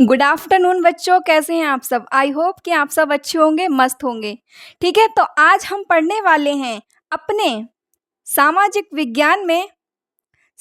Good afternoon बच्चों, कैसे हैं आप सब। आई होप कि आप सब अच्छे होंगे, मस्त होंगे। ठीक है, तो आज हम पढ़ने वाले हैं अपने सामाजिक विज्ञान में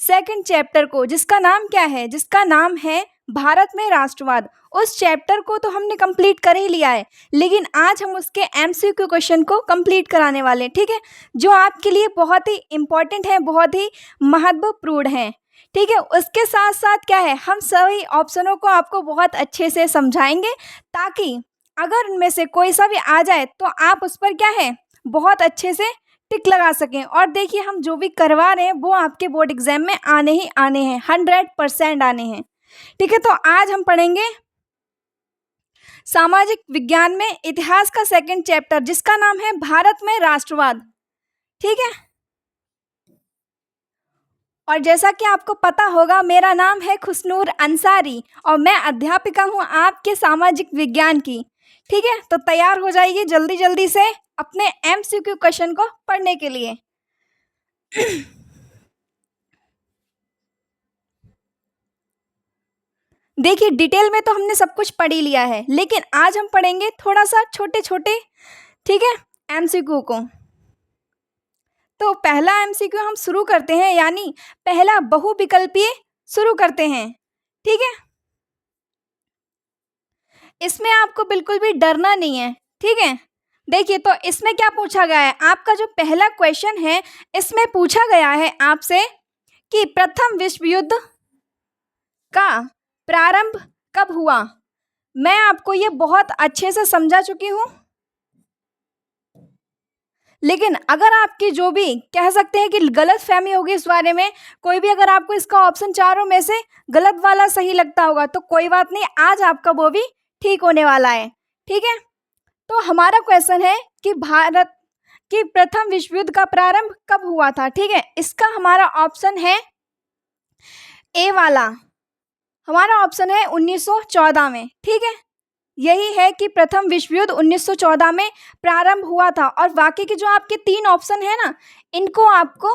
सेकंड चैप्टर को, जिसका नाम क्या है, जिसका नाम है भारत में राष्ट्रवाद। उस चैप्टर को तो हमने कंप्लीट कर ही लिया है, लेकिन आज हम उसके एमसीक्यू क्वेश्चन को कंप्लीट कराने वाले हैं। ठीक है, जो आपके लिए बहुत ही इम्पोर्टेंट है, बहुत ही महत्वपूर्ण है। ठीक है, उसके साथ साथ क्या है, हम सभी ऑप्शनों को आपको बहुत अच्छे से समझाएंगे, ताकि अगर उनमें से कोई सा भी आ जाए तो आप उस पर क्या है, बहुत अच्छे से टिक लगा सकें। और देखिए, हम जो भी करवा रहे हैं वो आपके बोर्ड एग्जाम में आने ही आने हैं, 100% आने हैं। ठीक है, तो आज हम पढ़ेंगे सामाजिक विज्ञान में इतिहास का सेकंड चैप्टर, जिसका नाम है भारत में राष्ट्रवाद। ठीक है, और जैसा कि आपको पता होगा, मेरा नाम है खुशनूर अंसारी और मैं अध्यापिका हूं आपके सामाजिक विज्ञान की। ठीक है, तो तैयार हो जाइए जल्दी जल्दी से अपने एमसीक्यू क्वेश्चन को पढ़ने के लिए। देखिए, डिटेल में तो हमने सब कुछ पढ़ ही लिया है, लेकिन आज हम पढ़ेंगे थोड़ा सा छोटे छोटे, ठीक है, एमसीक्यू को। तो पहला एमसीक्यू हम शुरू करते हैं, यानी पहला बहुविकल्पीय शुरू करते हैं। ठीक है, इसमें आपको बिल्कुल भी डरना नहीं है। ठीक है, देखिए, तो इसमें क्या पूछा गया है, आपका जो पहला क्वेश्चन है इसमें पूछा गया है आपसे कि प्रथम विश्व युद्ध का प्रारंभ कब हुआ। मैं आपको ये बहुत अच्छे से समझा चुकी हूँ, लेकिन अगर आपकी जो भी कह सकते हैं कि गलत फहमी होगी इस बारे में, कोई भी अगर आपको इसका ऑप्शन चारों में से गलत वाला सही लगता होगा तो कोई बात नहीं, आज आपका वो भी ठीक होने वाला है। ठीक है, तो हमारा क्वेश्चन है कि भारत की प्रथम विश्व युद्ध का प्रारंभ कब हुआ था। ठीक है, इसका हमारा ऑप्शन है ए वाला, हमारा ऑप्शन है 1914 में। ठीक है, यही है कि प्रथम विश्व युद्ध 1914 में प्रारंभ हुआ था। और बाकी के जो आपके तीन ऑप्शन है ना, इनको आपको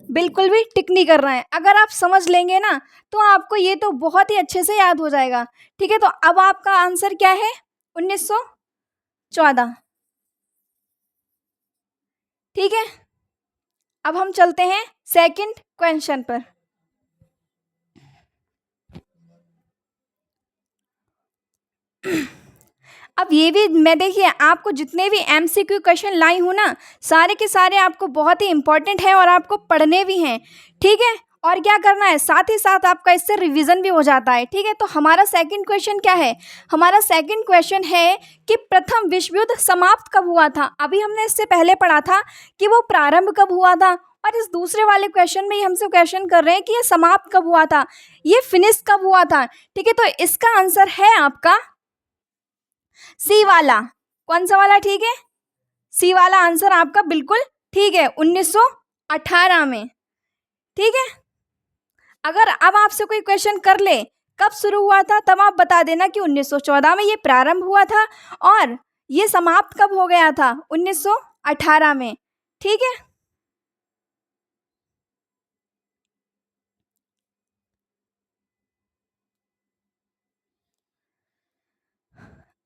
बिल्कुल भी टिक नहीं करना है। अगर आप समझ लेंगे ना तो आपको ये तो बहुत ही अच्छे से याद हो जाएगा। ठीक है, तो अब आपका आंसर क्या है, 1914। ठीक है, अब हम चलते हैं सेकंड क्वेश्चन पर। अब ये भी मैं, देखिए, आपको जितने भी एमसीक्यू क्वेश्चन लाई हूँ ना, सारे के सारे आपको बहुत ही इंपॉर्टेंट है और आपको पढ़ने भी हैं। ठीक है, और क्या करना है, साथ ही साथ आपका इससे रिवीजन भी हो जाता है। ठीक है, तो हमारा सेकंड क्वेश्चन क्या है, हमारा सेकंड क्वेश्चन है कि प्रथम विश्व युद्ध समाप्त कब हुआ था। अभी हमने इससे पहले पढ़ा था कि वो प्रारंभ कब हुआ था, और इस दूसरे वाले क्वेश्चन में हमसे क्वेश्चन कर रहे हैं कि ये समाप्त कब हुआ था, ये फिनिश कब हुआ था। ठीक है, तो इसका आंसर है आपका सी वाला। कौन सा वाला, ठीक है, सी वाला आंसर आपका बिल्कुल ठीक है, 1918 में। ठीक है, अगर अब आपसे कोई क्वेश्चन कर ले कब शुरू हुआ था, तब आप बता देना कि 1914 में ये प्रारंभ हुआ था और ये समाप्त कब हो गया था, 1918 में। ठीक है,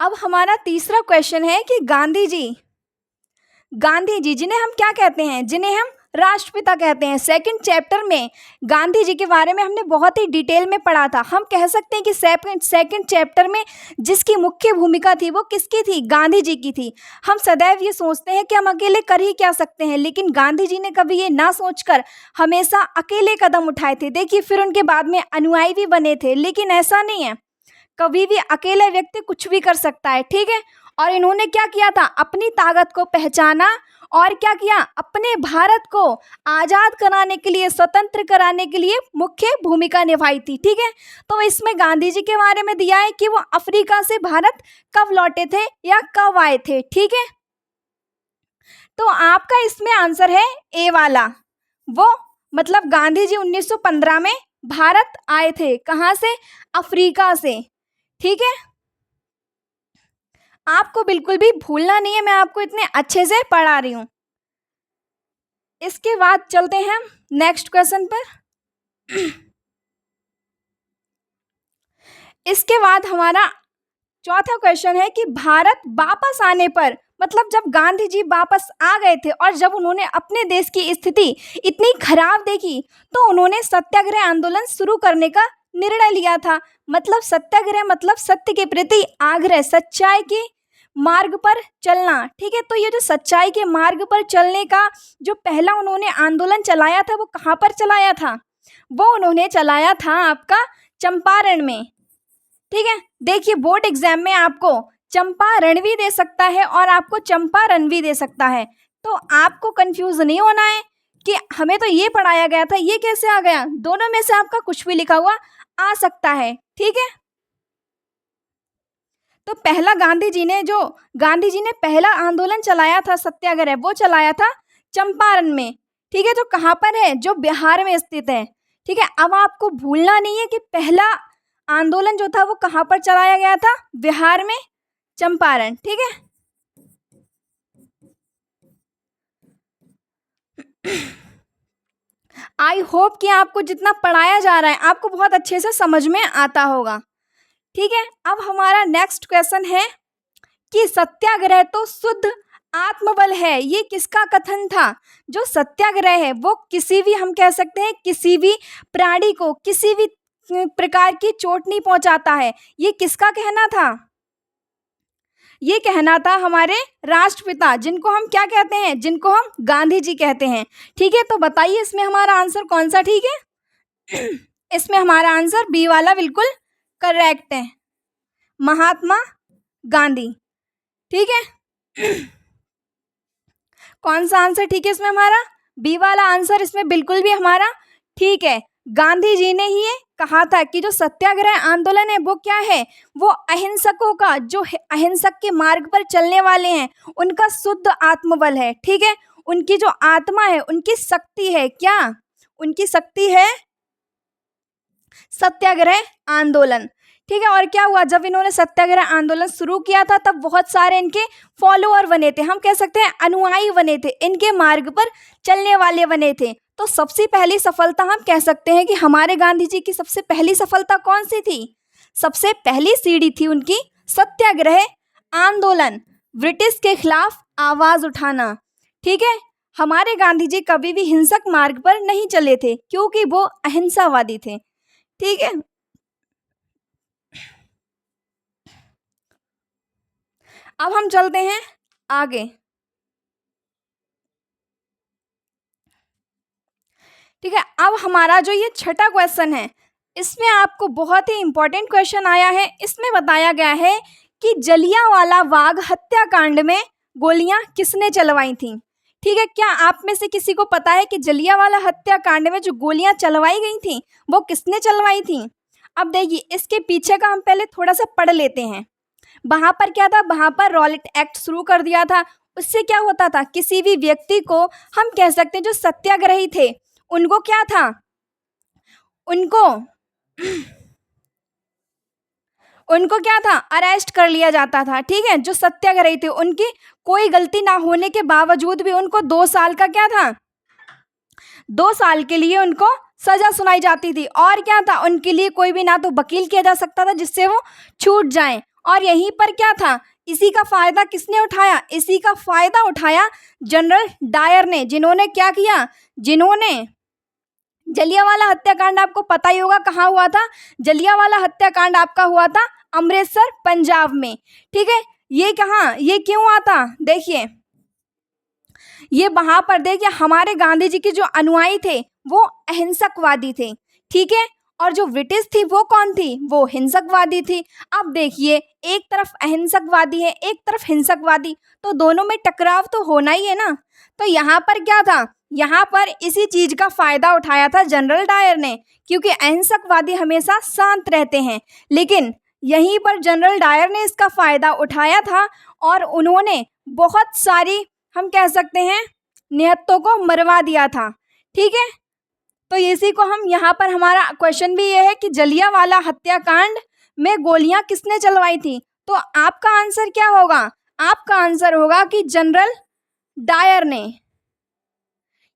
अब हमारा तीसरा क्वेश्चन है कि गांधी जी जिन्हें हम क्या कहते हैं, जिन्हें हम राष्ट्रपिता कहते हैं। सेकंड चैप्टर में गांधी जी के बारे में हमने बहुत ही डिटेल में पढ़ा था। हम कह सकते हैं कि सेकंड चैप्टर में जिसकी मुख्य भूमिका थी वो किसकी थी, गांधी जी की थी। हम सदैव ये सोचते हैं कि हम अकेले कर ही क्या सकते हैं, लेकिन गांधी जी ने कभी ये ना सोचकर हमेशा अकेले कदम उठाए थे। देखिए, फिर उनके बाद में अनुयायी भी बने थे, लेकिन ऐसा नहीं है, कभी भी अकेले व्यक्ति कुछ भी कर सकता है। ठीक है, और इन्होंने क्या किया था, अपनी ताकत को पहचाना और क्या किया, अपने भारत को आज़ाद कराने के लिए, स्वतंत्र कराने के लिए मुख्य भूमिका निभाई थी। ठीक है, तो इसमें गांधी जी के बारे में दिया है कि वो अफ्रीका से भारत कब लौटे थे या कब आए थे। ठीक है, तो आपका इसमें आंसर है ए वाला, वो मतलब गांधी जी 1915 में भारत आए थे। कहाँ से, अफ्रीका से। ठीक है, आपको बिल्कुल भी भूलना नहीं है, मैं आपको इतने अच्छे से पढ़ा रही हूँ। इसके बाद चलते हैं नेक्स्ट क्वेश्चन पर। इसके बाद हमारा चौथा क्वेश्चन है कि भारत वापस आने पर, मतलब जब गांधी जी वापस आ गए थे और जब उन्होंने अपने देश की स्थिति इतनी खराब देखी तो उन्होंने सत्याग्रह आंदोलन शुरू करने का निर्णय लिया था। मतलब सत्याग्रह मतलब सत्य के प्रति आग्रह, सच्चाई के मार्ग पर चलना। ठीक है, तो ये जो सच्चाई के मार्ग पर चलने का जो पहला उन्होंने आंदोलन चलाया था वो कहाँ पर चलाया था? वो उन्होंने चलाया था आपका चंपारण में। ठीक है, देखिए बोर्ड एग्जाम में आपको चंपारण भी दे सकता है और आपको चंपारण भी दे सकता है, तो आपको कंफ्यूज नहीं होना है कि हमें तो ये पढ़ाया गया था, ये कैसे आ गया। दोनों में से आपका कुछ भी लिखा हुआ आ सकता है। ठीक है, तो पहला गांधी जी ने पहला आंदोलन चलाया था सत्याग्रह, वो चलाया था चंपारण में। ठीक है, जो कहाँ पर है? जो बिहार में स्थित है। ठीक है, अब आपको भूलना नहीं है कि पहला आंदोलन जो था वो कहाँ पर चलाया गया था? बिहार में, चंपारण। ठीक है, आई होप कि आपको जितना पढ़ाया जा रहा है आपको बहुत अच्छे से समझ में आता होगा। ठीक है, अब हमारा नेक्स्ट क्वेश्चन है कि सत्याग्रह तो शुद्ध आत्मबल है, ये किसका कथन था? जो सत्याग्रह है वो किसी भी, हम कह सकते हैं किसी भी प्राणी को किसी भी प्रकार की चोट नहीं पहुंचाता है, ये किसका कहना था? ये कहना था हमारे राष्ट्रपिता, जिनको हम क्या कहते हैं? जिनको हम गांधी जी कहते हैं। ठीक है, तो बताइए इसमें हमारा आंसर कौन सा ठीक है? इसमें हमारा आंसर बी वाला बिल्कुल करेक्ट है, महात्मा गांधी। ठीक है, कौन सा आंसर ठीक है इसमें हमारा? बी वाला आंसर इसमें बिल्कुल भी हमारा ठीक है। गांधी जी ने ही ये कहा था कि जो सत्याग्रह आंदोलन है वो क्या है? वो अहिंसकों का, जो अहिंसक के मार्ग पर चलने वाले हैं उनका शुद्ध आत्मबल है। ठीक है, उनकी जो आत्मा है, उनकी शक्ति है, क्या उनकी शक्ति है? सत्याग्रह आंदोलन। ठीक है, और क्या हुआ? जब इन्होंने सत्याग्रह आंदोलन शुरू किया था तब बहुत सारे इनके फॉलोअर बने थे, हम कह सकते हैं अनुयायी बने थे, इनके मार्ग पर चलने वाले बने थे। तो सबसे पहली सफलता हम कह सकते हैं कि हमारे गांधी जी की सबसे पहली सफलता कौन सी थी? सबसे पहली सीढ़ी थी उनकी सत्याग्रह आंदोलन, ब्रिटिश के खिलाफ आवाज उठाना। ठीक है, हमारे गांधी जी कभी भी हिंसक मार्ग पर नहीं चले थे क्योंकि वो अहिंसावादी थे। ठीक है, अब हम चलते हैं आगे। ठीक है, अब हमारा जो ये छठा क्वेश्चन है इसमें आपको बहुत ही इंपॉर्टेंट क्वेश्चन आया है। इसमें बताया गया है कि जलियांवाला बाग हत्याकांड में गोलियां किसने चलवाई थी? ठीक है, क्या आप में से किसी को पता है कि जलियांवाला हत्याकांड में जो गोलियां चलवाई गई थी वो किसने चलवाई थी? अब देखिए इसके पीछे का हम पहले थोड़ा सा पढ़ लेते हैं। वहां पर क्या था? वहां पर रॉलेट एक्ट शुरू कर दिया था। उससे क्या होता था? किसी भी व्यक्ति को, हम कह सकते हैं जो सत्याग्रही थे उनको क्या था? उनको उनको क्या था? अरेस्ट कर लिया जाता था। ठीक है, जो सत्याग्रही थे उनकी कोई गलती ना होने के बावजूद भी उनको 2 साल का क्या था? 2 साल के लिए उनको सजा सुनाई जाती थी। और क्या था? उनके लिए कोई भी ना तो वकील किया जा सकता था जिससे वो छूट जाएं। और यहीं पर क्या था? इसी का फायदा किसने उठाया? इसी का फायदा उठाया जनरल डायर ने, जिन्होंने क्या किया? जिन्होंने जलियांवाला हत्याकांड, आपको पता ही होगा कहाँ हुआ था? जलियांवाला हत्याकांड आपका हुआ था अमृतसर, पंजाब में। ठीक है, ये कहाँ, ये क्यों हुआ था? देखिए ये वहां पर, देखिए हमारे गांधी जी के जो अनुयायी थे वो अहिंसकवादी थे। ठीक है, और जो ब्रिटिश थी वो कौन थी? वो हिंसकवादी थी। अब देखिए एक तरफ अहिंसकवादी है, एक तरफ हिंसकवादी, तो दोनों में टकराव तो होना ही है ना। तो यहाँ पर क्या था? यहाँ पर इसी चीज का फायदा उठाया था जनरल डायर ने, क्योंकि अहिंसकवादी हमेशा शांत रहते हैं, लेकिन यहीं पर जनरल डायर ने इसका फायदा उठाया था और उन्होंने बहुत सारी, हम कह सकते हैं निहत्तों को मरवा दिया था। ठीक है, तो इसी को हम यहाँ पर, हमारा क्वेश्चन भी ये है कि जलियांवाला हत्याकांड में गोलियां किसने चलवाई थी? तो आपका आंसर क्या होगा? आपका आंसर होगा कि जनरल डायर ने।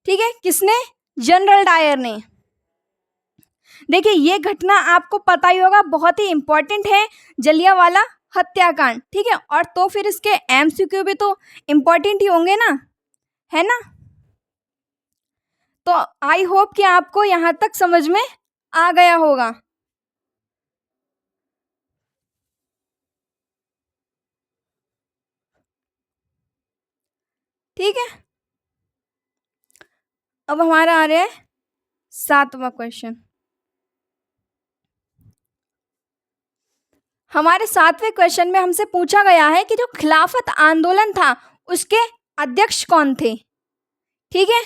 ठीक है, किसने? जनरल डायर ने। देखिए ये घटना आपको पता ही होगा, बहुत ही इम्पोर्टेंट है, जलियांवाला हत्याकांड। ठीक है, और तो फिर इसके एमसीक्यू भी तो इम्पोर्टेंट ही होंगे ना, है ना। तो आई होप कि आपको यहाँ तक समझ में आ गया होगा। ठीक है, अब हमारा आ रहा है 7वां क्वेश्चन। हमारे 7वें क्वेश्चन में हमसे पूछा गया है कि जो खिलाफत आंदोलन था उसके अध्यक्ष कौन थे। ठीक है,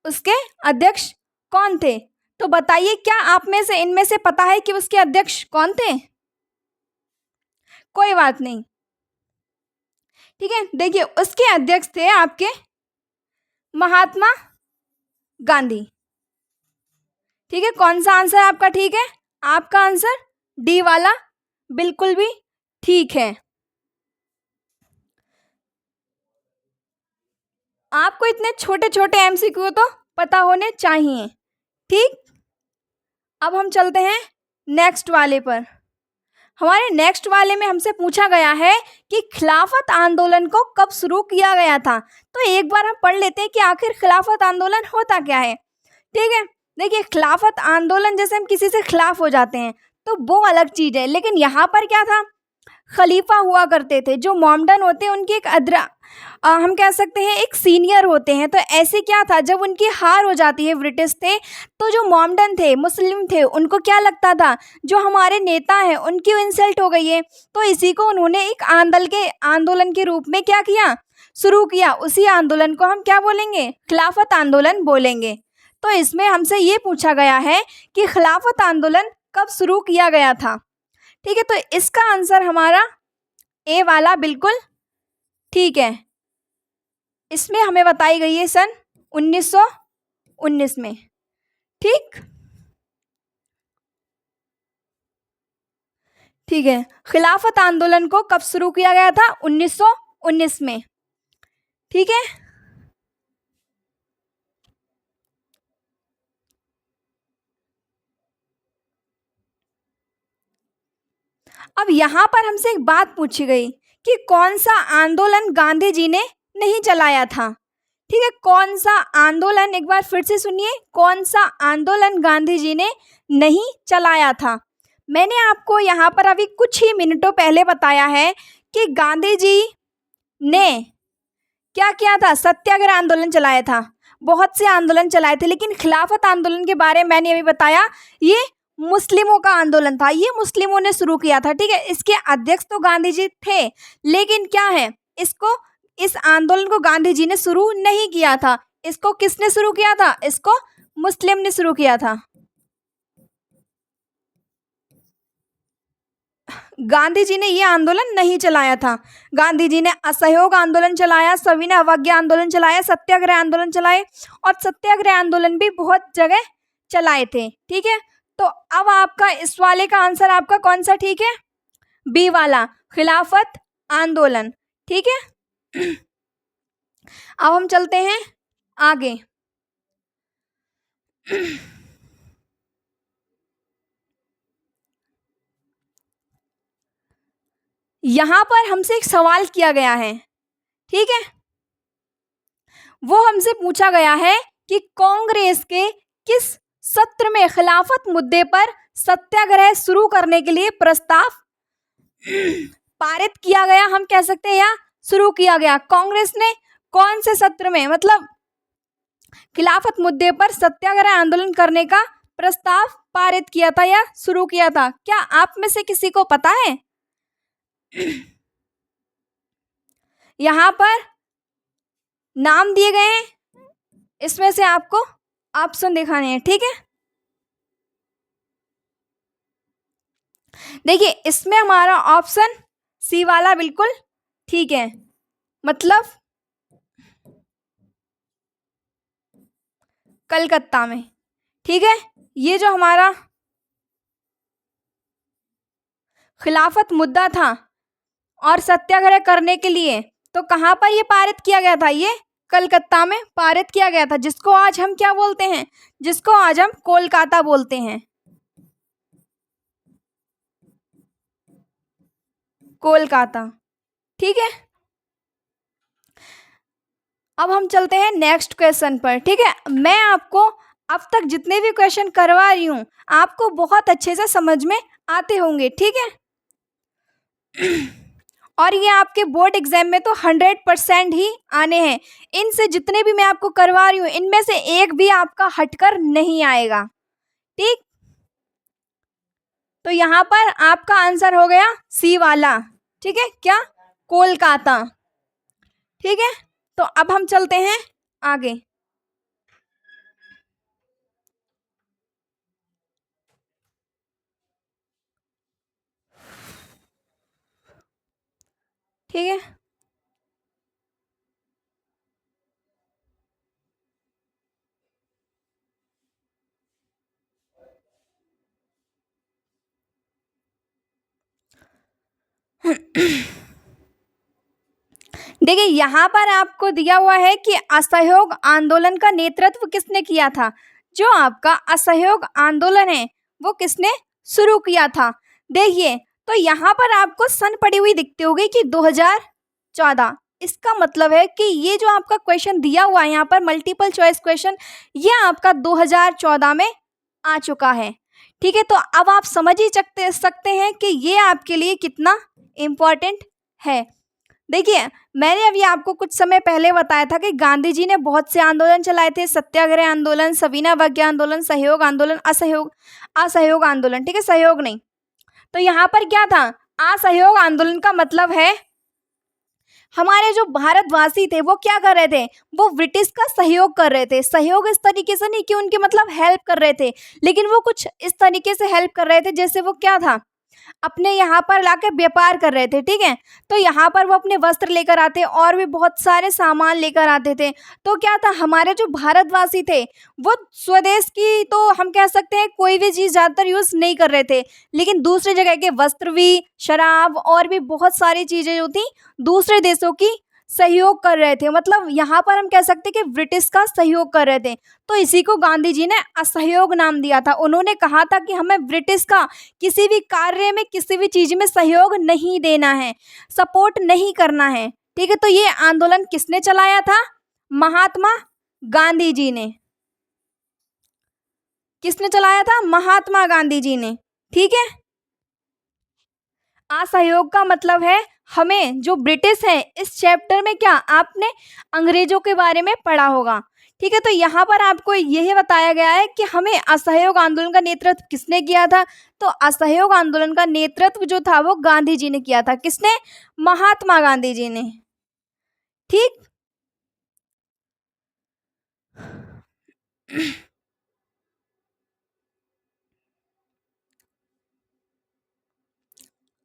उसके अध्यक्ष कौन थे, तो बताइए क्या आप में से इनमें से पता है कि उसके अध्यक्ष कौन थे। कोई बात नहीं, ठीक है। देखिए उसके अध्यक्ष थे आपके महात्मा गांधी। ठीक है, कौन सा आंसर आपका ठीक है, आपका आंसर डी वाला बिल्कुल भी ठीक है। आपको इतने छोटे छोटे एमसीक्यू तो पता होने चाहिए। ठीक, अब हम चलते हैं नेक्स्ट वाले पर। हमारे नेक्स्ट वाले में हमसे पूछा गया है कि खिलाफत आंदोलन को कब शुरू किया गया था। तो एक बार हम पढ़ लेते हैं कि आखिर खिलाफत आंदोलन होता क्या है। ठीक है, देखिए खिलाफत आंदोलन जैसे हम किसी से खिलाफ हो जाते हैं तो वो अलग चीज़ है, लेकिन यहाँ पर क्या था, खलीफा हुआ करते थे, जो मोमडन होते हैं उनकी एक हम कह सकते हैं एक सीनियर होते हैं। तो ऐसे क्या था, जब उनकी हार हो जाती है ब्रिटिश थे, तो जो मोमडन थे, मुस्लिम थे, उनको क्या लगता था जो हमारे नेता हैं उनकी इंसल्ट हो गई है, तो इसी को उन्होंने एक आंदोलन के रूप में क्या किया, शुरू किया। उसी आंदोलन को हम क्या बोलेंगे, खिलाफत आंदोलन बोलेंगे। तो इसमें हमसे ये पूछा गया है कि खिलाफत आंदोलन कब शुरू किया गया था। ठीक है, तो इसका आंसर हमारा ए वाला बिल्कुल ठीक है। इसमें हमें बताई गई है सन 1919 में। ठीक, ठीक है, खिलाफत आंदोलन को कब शुरू किया गया था, 1919 में। ठीक है, अब यहाँ पर हमसे एक बात पूछी गई कि कौन सा आंदोलन गांधी जी ने नहीं चलाया था। ठीक है, कौन सा आंदोलन, एक बार फिर से सुनिए, कौन सा आंदोलन गांधी जी ने नहीं चलाया था। मैंने आपको यहाँ पर अभी कुछ ही मिनटों पहले बताया है कि गांधी जी ने क्या किया था, सत्याग्रह आंदोलन चलाया था, बहुत से आंदोलन चलाए थे, लेकिन खिलाफत आंदोलन के बारे में मैंने अभी बताया, ये मुस्लिमों का आंदोलन था, ये मुस्लिमों ने शुरू किया था। ठीक है, इसके अध्यक्ष तो गांधी जी थे, लेकिन क्या है, इस आंदोलन को गांधी जी ने शुरू नहीं किया था। इसको किसने शुरू किया था, इसको मुस्लिम ने शुरू किया था। गांधी जी ने ये आंदोलन नहीं चलाया था। गांधी जी ने असहयोग आंदोलन चलाया, सविनय अवज्ञा आंदोलन चलाया, सत्याग्रह आंदोलन चलाए, और सत्याग्रह आंदोलन भी बहुत जगह चलाए थे। ठीक है, तो अब आपका इस वाले का आंसर आपका कौन सा ठीक है, बी वाला, खिलाफत आंदोलन। ठीक है, अब हम चलते हैं आगे। यहाँ पर हमसे एक सवाल किया गया है। ठीक है, वो हमसे पूछा गया है कि कांग्रेस के किस सत्र में खिलाफत मुद्दे पर सत्याग्रह शुरू करने के लिए प्रस्ताव पारित किया गया, हम कह सकते हैं, या शुरू किया गया। कांग्रेस ने कौन से सत्र में, मतलब खिलाफत मुद्दे पर सत्याग्रह आंदोलन करने का प्रस्ताव पारित किया था या शुरू किया था, क्या आप में से किसी को पता है। यहाँ पर नाम दिए गए हैं, इसमें से आपको ऑप्शन दिखाने हैं। ठीक है, देखिए इसमें हमारा ऑप्शन सी वाला बिल्कुल ठीक है, मतलब कलकत्ता में। ठीक है, ये जो हमारा खिलाफत मुद्दा था और सत्याग्रह करने के लिए, तो कहाँ पर ये पारित किया गया था, ये कलकत्ता में पारित किया गया था, जिसको आज हम क्या बोलते हैं, जिसको आज हम कोलकाता बोलते हैं। कोलकाता। ठीक है, अब हम चलते हैं नेक्स्ट क्वेश्चन पर। ठीक है, मैं आपको अब तक जितने भी क्वेश्चन करवा रही हूँ आपको बहुत अच्छे से समझ में आते होंगे। ठीक है, और ये आपके बोर्ड एग्जाम में तो 100% ही आने हैं। इनसे जितने भी मैं आपको करवा रही हूँ इनमें से एक भी आपका हटकर नहीं आएगा। ठीक, तो यहाँ पर आपका आंसर हो गया सी वाला। ठीक है, क्या? कोलकाता। ठीक है, तो अब हम चलते हैं आगे। ठीक है, देखिए यहाँ पर आपको दिया हुआ है कि असहयोग आंदोलन का नेतृत्व किसने किया था। जो आपका असहयोग आंदोलन है वो किसने शुरू किया था। देखिए, तो यहाँ पर आपको सन पड़ी हुई दिखती होगी कि 2014। इसका मतलब है कि ये जो आपका क्वेश्चन दिया हुआ है यहाँ पर मल्टीपल चॉइस क्वेश्चन, ये आपका 2014 में आ चुका है। ठीक है, तो अब आप समझ ही सकते हैं कि ये आपके लिए कितना इम्पोर्टेंट है। देखिए, मैंने अभी आपको कुछ समय पहले बताया था कि गांधी जी ने बहुत से आंदोलन चलाए थे। सत्याग्रह आंदोलन, सविनय अवज्ञा आंदोलन, सहयोग आंदोलन, असहयोग आंदोलन। ठीक है, सहयोग नहीं। तो यहाँ पर क्या था, असहयोग आंदोलन का मतलब है हमारे जो भारतवासी थे वो क्या कर रहे थे, वो ब्रिटिश का सहयोग कर रहे थे। सहयोग इस तरीके से नहीं कि उनके मतलब हेल्प कर रहे थे, लेकिन वो कुछ इस तरीके से हेल्प कर रहे थे जैसे वो क्या था, अपने यहाँ पर लाके व्यापार कर रहे थे। ठीक है, तो यहाँ पर वो अपने वस्त्र लेकर आते और भी बहुत सारे सामान लेकर आते थे। तो क्या था, हमारे जो भारतवासी थे वो स्वदेश की तो हम कह सकते हैं कोई भी चीज़ ज़्यादातर यूज़ नहीं कर रहे थे, लेकिन दूसरे जगह के वस्त्र भी, शराब और भी बहुत सारी चीज़ें जो थी दूसरे देशों की सहयोग कर रहे थे। मतलब यहाँ पर हम कह सकते हैं कि ब्रिटिश का सहयोग कर रहे थे। तो इसी को गांधी जी ने असहयोग नाम दिया था। उन्होंने कहा था कि हमें ब्रिटिश का किसी भी कार्य में, किसी भी चीज़ में सहयोग नहीं देना है, सपोर्ट नहीं करना है। ठीक है, तो ये आंदोलन किसने चलाया था, महात्मा गांधी जी ने। किसने चलाया था, महात्मा गांधी जी ने। ठीक है, असहयोग का मतलब है हमें जो ब्रिटिश है, इस चैप्टर में क्या आपने अंग्रेजों के बारे में पढ़ा होगा। ठीक है, तो यहाँ पर आपको यही बताया गया है कि हमें असहयोग आंदोलन का नेतृत्व किसने किया था। तो असहयोग आंदोलन का नेतृत्व जो था वो गांधी जी ने किया था। किसने, महात्मा गांधी जी ने। ठीक,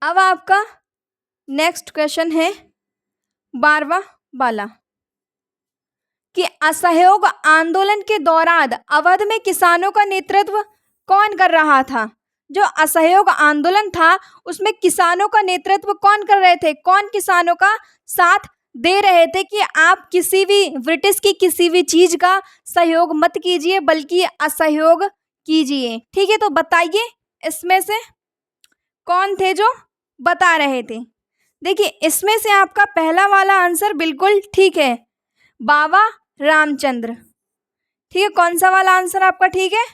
अब आपका नेक्स्ट क्वेश्चन है 12वां वाला कि असहयोग आंदोलन के दौरान अवध में किसानों का नेतृत्व कौन कर रहा था। जो असहयोग आंदोलन था उसमें किसानों का नेतृत्व कौन कर रहे थे, कौन किसानों का साथ दे रहे थे कि आप किसी भी ब्रिटिश की किसी भी चीज का सहयोग मत कीजिए बल्कि असहयोग कीजिए। ठीक है, तो बताइए इसमें से कौन थे जो बता रहे थे। देखिए, इसमें से आपका पहला वाला आंसर बिल्कुल ठीक है, बाबा रामचंद्र। ठीक है, कौन सा वाला आंसर आपका ठीक है,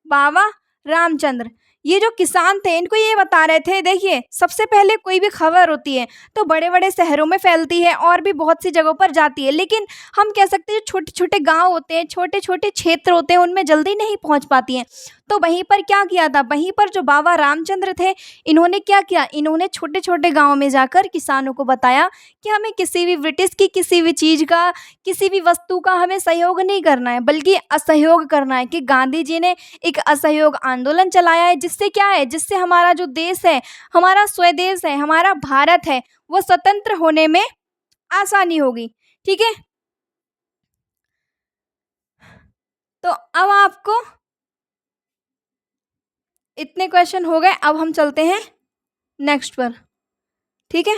बाबा रामचंद्र। ये जो किसान थे इनको ये बता रहे थे, देखिए सबसे पहले कोई भी खबर होती है तो बड़े बड़े शहरों में फैलती है और भी बहुत सी जगहों पर जाती है, लेकिन हम कह सकते हैं जो छोटे छोटे गांव होते हैं, छोटे छोटे क्षेत्र होते हैं, उनमें जल्दी नहीं पहुंच पाती हैं। तो वहीं पर क्या किया था, वहीं पर जो बाबा रामचंद्र थे इन्होंने क्या किया, इन्होंने छोटे छोटे गाँव में जाकर किसानों को बताया कि हमें किसी भी ब्रिटिश की किसी भी चीज़ का, किसी भी वस्तु का हमें सहयोग नहीं करना है बल्कि असहयोग करना है। कि गांधी जी ने एक असहयोग आंदोलन चलाया है जिससे क्या है, जिससे हमारा जो देश है, हमारा स्वदेश है, हमारा भारत है, वो स्वतंत्र होने में आसानी होगी। ठीक है, तो अब आपको इतने क्वेश्चन हो गए, अब हम चलते हैं नेक्स्ट पर। ठीक है,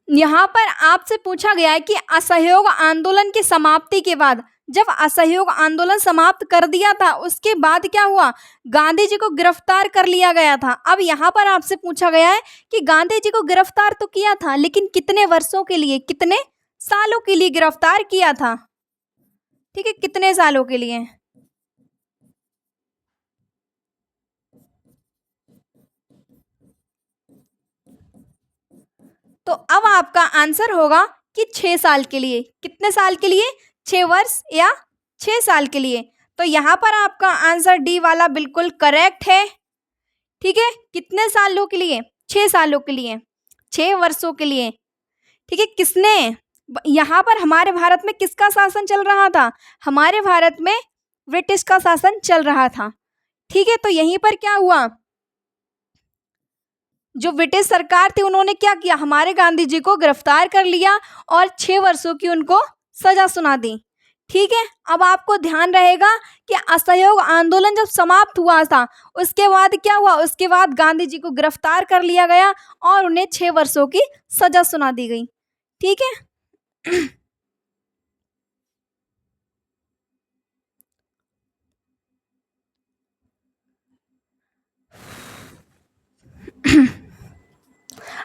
यहाँ पर आपसे पूछा गया है कि असहयोग आंदोलन की समाप्ति के बाद जब असहयोग आंदोलन समाप्त कर दिया था उसके बाद क्या हुआ, गांधी जी को गिरफ्तार कर लिया गया था। अब यहाँ पर आपसे पूछा गया है कि गांधी जी को गिरफ्तार तो किया था लेकिन कितने वर्षों के लिए, कितने सालों के लिए गिरफ्तार किया था, ठीक है, कितने सालों के लिए। तो अब आपका आंसर होगा कि 6 साल के लिए। कितने साल के लिए, 6 वर्ष या 6 साल के लिए। तो यहाँ पर आपका आंसर डी वाला बिल्कुल करेक्ट है, ठीक है। कितने सालों के लिए, 6 सालों के लिए, 6 वर्षों के लिए, ठीक है। किसने, यहाँ पर हमारे भारत में किसका शासन चल रहा था, हमारे भारत में ब्रिटिश का शासन चल रहा था, ठीक है। तो यहीं पर क्या हुआ, जो ब्रिटिश सरकार थी उन्होंने क्या किया, हमारे गांधी जी को गिरफ्तार कर लिया और 6 वर्षों की उनको सजा सुना दी, ठीक है। अब आपको ध्यान रहेगा कि असहयोग आंदोलन जब समाप्त हुआ था उसके बाद क्या हुआ, उसके बाद गांधी जी को गिरफ्तार कर लिया गया और उन्हें 6 वर्षों की सजा सुना दी गई, ठीक है।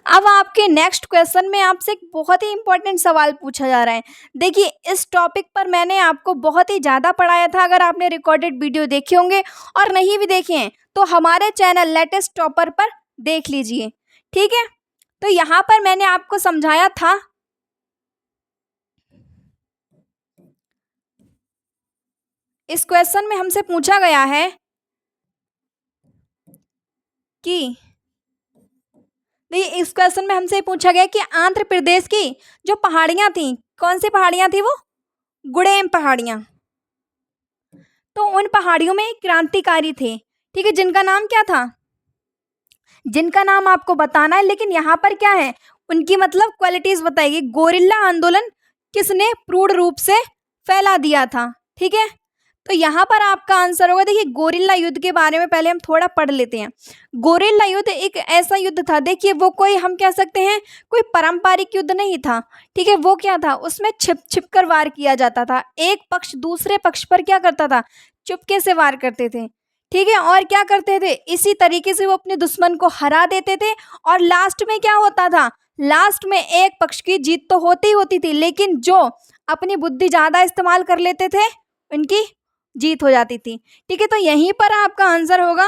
अब आपके नेक्स्ट क्वेश्चन में आपसे एक बहुत ही इंपॉर्टेंट सवाल पूछा जा रहा है। देखिए इस टॉपिक पर मैंने आपको बहुत ही ज़्यादा पढ़ाया था, अगर आपने रिकॉर्डेड वीडियो देखे होंगे, और नहीं भी देखे हैं तो हमारे चैनल लेटेस्ट टॉपर पर देख लीजिए, ठीक है। तो यहाँ पर मैंने आपको समझाया था इस क्वेश्चन में हमसे पूछा गया है कि, देखिए इस क्वेश्चन में हमसे पूछा गया कि आंध्र प्रदेश की जो पहाड़ियाँ थी, कौन सी पहाड़ियाँ थी, वो गुड़ेम पहाड़ियाँ। तो उन पहाड़ियों में एक क्रांतिकारी थे, ठीक है, जिनका नाम क्या था, जिनका नाम आपको बताना है, लेकिन यहाँ पर क्या है, उनकी मतलब क्वालिटीज बताइए। गोरिल्ला आंदोलन किसने पूर्ण रूप से फैला दिया था, ठीक है। तो यहाँ पर आपका आंसर होगा, देखिए गोरिल्ला युद्ध के बारे में पहले हम थोड़ा पढ़ लेते हैं। गोरिल्ला युद्ध एक ऐसा युद्ध था, देखिए वो कोई, हम कह सकते हैं कोई पारंपरिक युद्ध नहीं था, ठीक है। वो क्या था, उसमें छिप छिप कर वार किया जाता था, एक पक्ष दूसरे पक्ष पर क्या करता था, चुपके से वार करते थे, ठीक है। और क्या करते थे, इसी तरीके से वो अपने दुश्मन को हरा देते थे। और लास्ट में क्या होता था, लास्ट में एक पक्ष की जीत तो होती ही होती थी, लेकिन जो अपनी बुद्धि ज़्यादा इस्तेमाल कर लेते थे उनकी जीत हो जाती थी, ठीक है। तो यहीं पर आपका आंसर होगा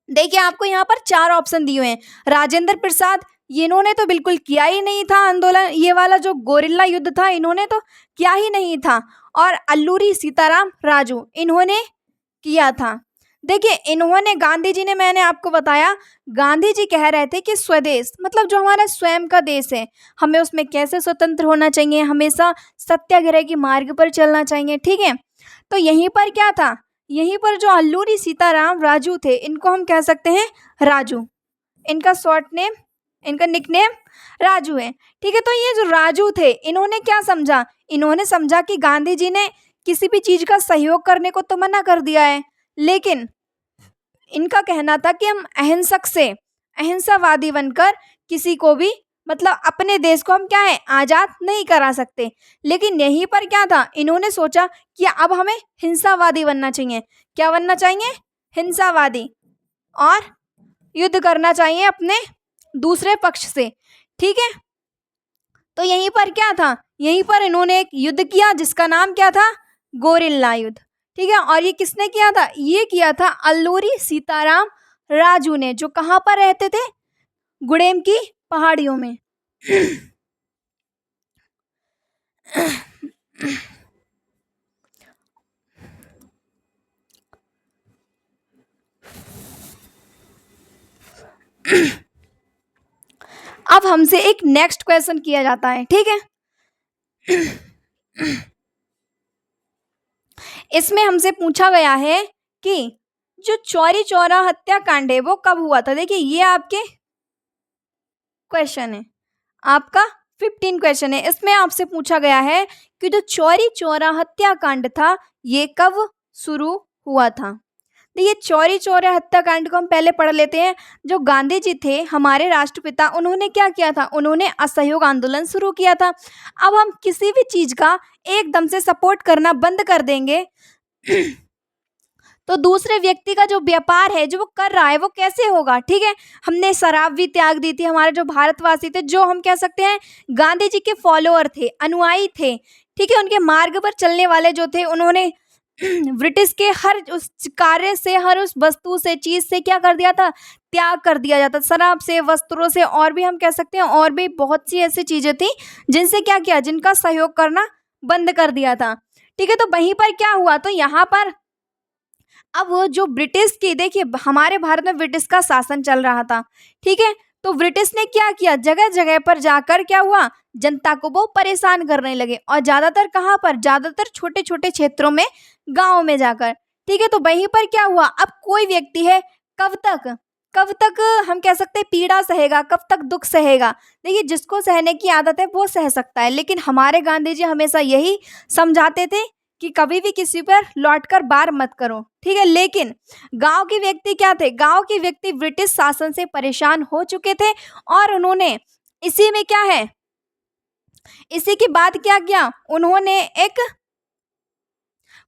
देखिए आपको यहाँ पर 4 ऑप्शन दिए हुए हैं। राजेंद्र प्रसाद, ये इन्होंने तो बिल्कुल किया ही नहीं था आंदोलन, ये वाला जो गोरिल्ला युद्ध था इन्होंने तो किया ही नहीं था। और अल्लूरी सीताराम राजू, इन्होंने किया था। देखिए इन्होंने, गांधी जी ने, मैंने आपको बताया गांधी जी कह रहे थे कि स्वदेश मतलब जो हमारा स्वयं का देश है, हमें उसमें कैसे स्वतंत्र होना चाहिए, हमेशा सत्याग्रह के मार्ग पर चलना चाहिए, ठीक है। तो यहीं पर क्या था, यहीं पर जो अल्लूरी सीताराम राजू थे, इनको हम कह सकते हैं राजू, इनका शॉर्ट नेम, इनका निकनेम राजू है, ठीक है। तो ये जो राजू थे इन्होंने क्या समझा, इन्होंने समझा कि गांधी जी ने किसी भी चीज़ का सहयोग करने को तो मना कर दिया है, लेकिन इनका कहना था कि हम अहिंसक से अहिंसावादी बनकर किसी को भी, मतलब अपने देश को हम क्या है, आज़ाद नहीं करा सकते। लेकिन यहीं पर क्या था, इन्होंने सोचा कि अब हमें हिंसावादी बनना चाहिए। क्या बनना चाहिए, हिंसावादी, और युद्ध करना चाहिए अपने दूसरे पक्ष से, ठीक है। तो यहीं पर क्या था, यहीं पर इन्होंने एक युद्ध किया जिसका नाम क्या था, गोरिल्ला युद्ध, ठीक है। और ये किसने किया था, ये किया था अल्लूरी सीताराम राजू ने, जो कहाँ पर रहते थे, गुड़ेम की पहाड़ियों में। अब हमसे एक नेक्स्ट क्वेश्चन किया जाता है, ठीक है। इसमें हमसे पूछा गया है कि जो चौरी चौरा हत्याकांड है वो कब हुआ था। देखिए ये आपके क्वेश्चन है, आपका 15 क्वेश्चन है। इसमें आपसे पूछा गया है कि जो चौरी चौरा हत्याकांड था ये कब शुरू हुआ था। देखिए चौरी चौरा हत्याकांड को हम पहले पढ़ लेते हैं। जो गांधी जी थे हमारे राष्ट्रपिता, उन्होंने क्या किया था, उन्होंने असहयोग आंदोलन शुरू किया था। अब हम किसी भी चीज का एकदम से सपोर्ट करना बंद कर देंगे तो दूसरे व्यक्ति का जो व्यापार है जो वो कर रहा है वो कैसे होगा। ठीक है, हमने शराब भी त्याग दी थी। हमारे जो भारतवासी थे, जो हम कह सकते हैं गांधी जी के फॉलोअर थे, अनुयायी थे, ठीक है, उनके मार्ग पर चलने वाले जो थे, उन्होंने ब्रिटिश के हर उस कार्य से, हर उस वस्तु से, चीज से क्या कर दिया था, त्याग कर दिया जाता। शराब से, वस्त्रों से, और भी हम कह सकते हैं और भी बहुत सी ऐसी चीजें थी जिनसे क्या किया, जिनका सहयोग करना बंद कर दिया था। ठीक है, तो वहीं पर क्या हुआ, तो यहाँ पर अब वो जो ब्रिटिश की, देखिए हमारे भारत में ब्रिटिश का शासन चल रहा था। ठीक है, तो ब्रिटिश ने क्या किया, जगह जगह पर जाकर क्या हुआ, जनता को वो परेशान करने लगे, और ज्यादातर कहाँ पर, ज्यादातर छोटे छोटे क्षेत्रों में, गाँव में जाकर। ठीक है, तो वहीं पर क्या हुआ, अब कोई व्यक्ति है, कब तक, कब तक हम कह सकते हैं पीड़ा सहेगा, कब तक दुख सहेगा। देखिए जिसको सहने की आदत है वो सह सकता है, लेकिन हमारे गांधी जी हमेशा यही समझाते थे कि कभी भी किसी पर लौटकर वार मत करो। ठीक है, लेकिन गांव के व्यक्ति क्या थे, गांव के व्यक्ति ब्रिटिश शासन से परेशान हो चुके थे, और उन्होंने इसी में क्या है, इसी के बाद क्या किया, उन्होंने एक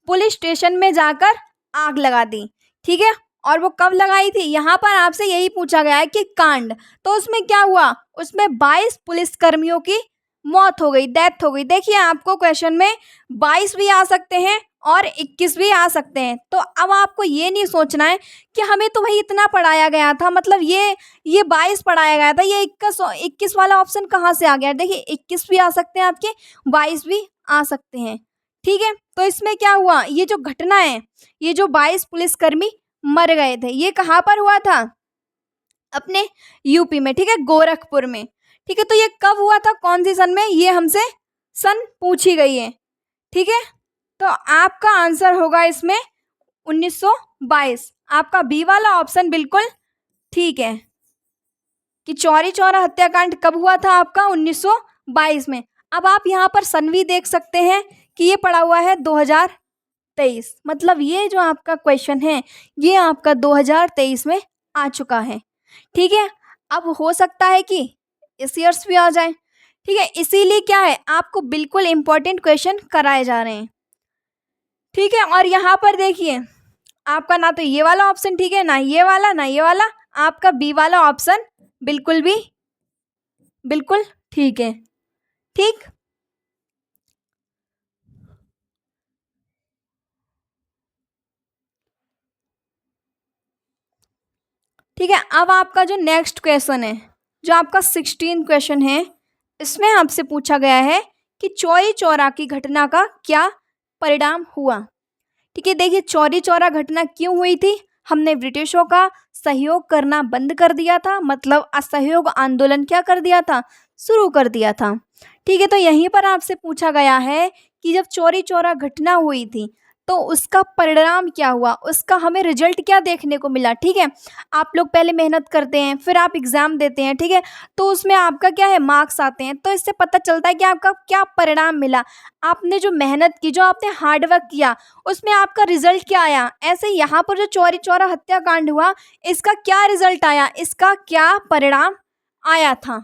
पुलिस स्टेशन में जाकर आग लगा दी। ठीक है, और वो कब लगाई थी, यहाँ पर आपसे यही पूछा गया है कि कांड, तो उसमें क्या हुआ, उसमें 22 पुलिसकर्मियों की मौत हो गई, डेथ हो गई। देखिए आपको क्वेश्चन में 22 भी आ सकते हैं और 21 भी आ सकते हैं, तो अब आपको ये नहीं सोचना है कि हमें तो भाई इतना पढ़ाया गया था, मतलब ये 22 पढ़ाया गया था, ये 21 वाला ऑप्शन कहाँ से आ गया। देखिए 21 भी आ सकते हैं आपके, 22 भी आ सकते हैं। ठीक है, तो इसमें क्या हुआ, ये जो घटना है, ये जो 22 पुलिसकर्मी मर गए थे, ये कहाँ पर हुआ था, अपने यूपी में। ठीक है, गोरखपुर में। ठीक है, तो ये कब हुआ था, कौन सी सन में, ये हमसे सन पूछी गई है। ठीक है, तो आपका आंसर होगा इसमें 1922। आपका बी वाला ऑप्शन बिल्कुल ठीक है कि चौरी चौरा हत्याकांड कब हुआ था, आपका 1922 में। अब आप यहाँ पर सन भी देख सकते हैं कि ये पड़ा हुआ है 2023, मतलब ये जो आपका क्वेश्चन है ये आपका 2023 में आ चुका है। ठीक है, अब हो सकता है कि इस ईयर्स भी आ जाए। ठीक है, इसीलिए क्या है, आपको बिल्कुल इंपॉर्टेंट क्वेश्चन कराए जा रहे हैं। ठीक है, और यहाँ पर देखिए आपका ना तो ये वाला ऑप्शन ठीक है, ना ये वाला, ना ये वाला, आपका बी वाला ऑप्शन बिल्कुल भी बिल्कुल ठीक है। ठीक, ठीक है, अब आपका जो नेक्स्ट क्वेश्चन है, जो आपका 16 क्वेश्चन है, इसमें आपसे पूछा गया है कि चौरी चौरा की घटना का क्या परिणाम हुआ। ठीक है, देखिए चौरी चौरा घटना क्यों हुई थी, हमने ब्रिटिशों का सहयोग करना बंद कर दिया था, मतलब असहयोग आंदोलन क्या कर दिया था, शुरू कर दिया था। ठीक है, तो यहीं पर आपसे पूछा गया है कि जब चौरी चौरा घटना हुई थी तो उसका परिणाम क्या हुआ, उसका हमें रिजल्ट क्या देखने को मिला। ठीक है, आप लोग पहले मेहनत करते हैं, फिर आप एग्ज़ाम देते हैं। ठीक है, तो उसमें आपका क्या है, मार्क्स आते हैं, तो इससे पता चलता है कि आपका क्या परिणाम मिला। आपने जो मेहनत की, जो आपने हार्डवर्क किया, उसमें आपका रिजल्ट क्या आया। ऐसे ही यहाँ पर जो चौरी चौरा हत्याकांड हुआ, इसका क्या रिजल्ट आया, इसका क्या परिणाम आया था।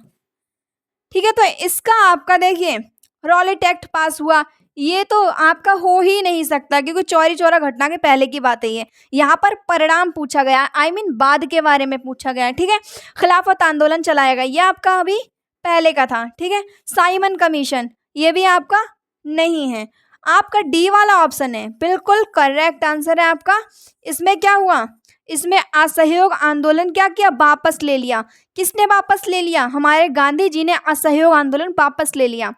ठीक है, तो इसका आपका देखिए रॉलेट एक्ट पास हुआ, ये तो आपका हो ही नहीं सकता क्योंकि चौरी चौरा घटना के पहले की बात है ये। यहाँ पर परिणाम पूछा गया, आई मीन बाद के बारे में पूछा गया। ठीक है, खिलाफत आंदोलन चलाया गया, ये आपका अभी पहले का था। ठीक है, साइमन कमीशन, ये भी आपका नहीं है। आपका डी वाला ऑप्शन है बिल्कुल करेक्ट आंसर है आपका। इसमें क्या हुआ, इसमें असहयोग आंदोलन क्या किया, वापस ले लिया। किसने वापस ले लिया, हमारे गांधी जी ने असहयोग आंदोलन वापस ले लिया।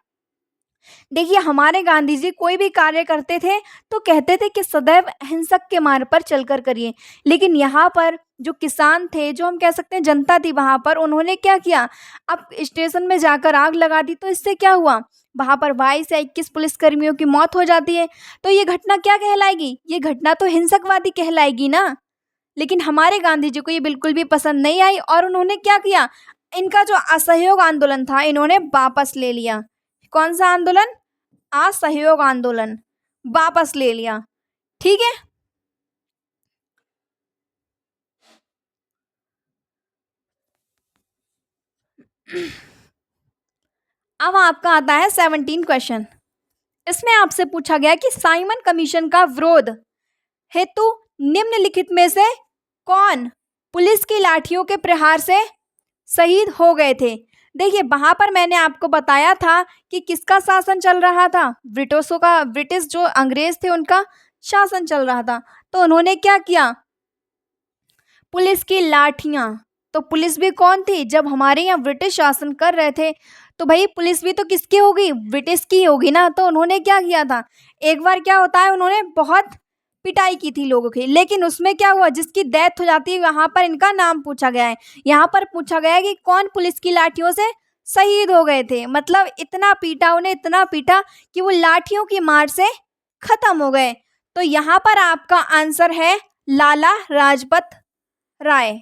देखिए हमारे गांधी जी कोई भी कार्य करते थे तो कहते थे कि सदैव अहिंसक के मार्ग पर चलकर करिए, लेकिन यहाँ पर जो किसान थे, जो हम कह सकते हैं जनता थी वहाँ पर, उन्होंने क्या किया, अब स्टेशन में जाकर आग लगा दी। तो इससे क्या हुआ, वहाँ पर 22 या 21 पुलिसकर्मियों की मौत हो जाती है। तो ये घटना क्या कहलाएगी, ये घटना तो हिंसकवादी कहलाएगी ना। लेकिन हमारे गांधी जी को ये बिल्कुल भी पसंद नहीं आई और उन्होंने क्या किया, इनका जो असहयोग आंदोलन था इन्होंने वापस ले लिया। कौन सा आंदोलन, असहयोग आंदोलन, वापस ले लिया। ठीक है, अब आपका आता है 17 क्वेश्चन। इसमें आपसे पूछा गया कि साइमन कमीशन का विरोध हेतु निम्नलिखित में से कौन पुलिस की लाठियों के प्रहार से शहीद हो गए थे। देखिए वहां पर मैंने आपको बताया था कि किसका शासन चल रहा था, ब्रिटिशों का, ब्रिटिश जो अंग्रेज थे उनका शासन चल रहा था। तो उन्होंने क्या किया, पुलिस की लाठियां, तो पुलिस भी कौन थी, जब हमारे यहाँ ब्रिटिश शासन कर रहे थे तो भाई पुलिस भी तो किसकी होगी, ब्रिटिश की होगी ना। तो उन्होंने क्या किया था, एक बार क्या होता है उन्होंने बहुत पिटाई की थी लोगों की, लेकिन उसमें क्या हुआ, जिसकी डेथ हो जाती है यहाँ पर इनका नाम पूछा गया है। यहाँ पर पूछा गया है कि कौन पुलिस की लाठियों से शहीद हो गए थे, मतलब इतना पीटा उन्हें, इतना पीटा कि वो लाठियों की मार से खत्म हो गए। तो यहाँ पर आपका आंसर है लाला लाजपत राय।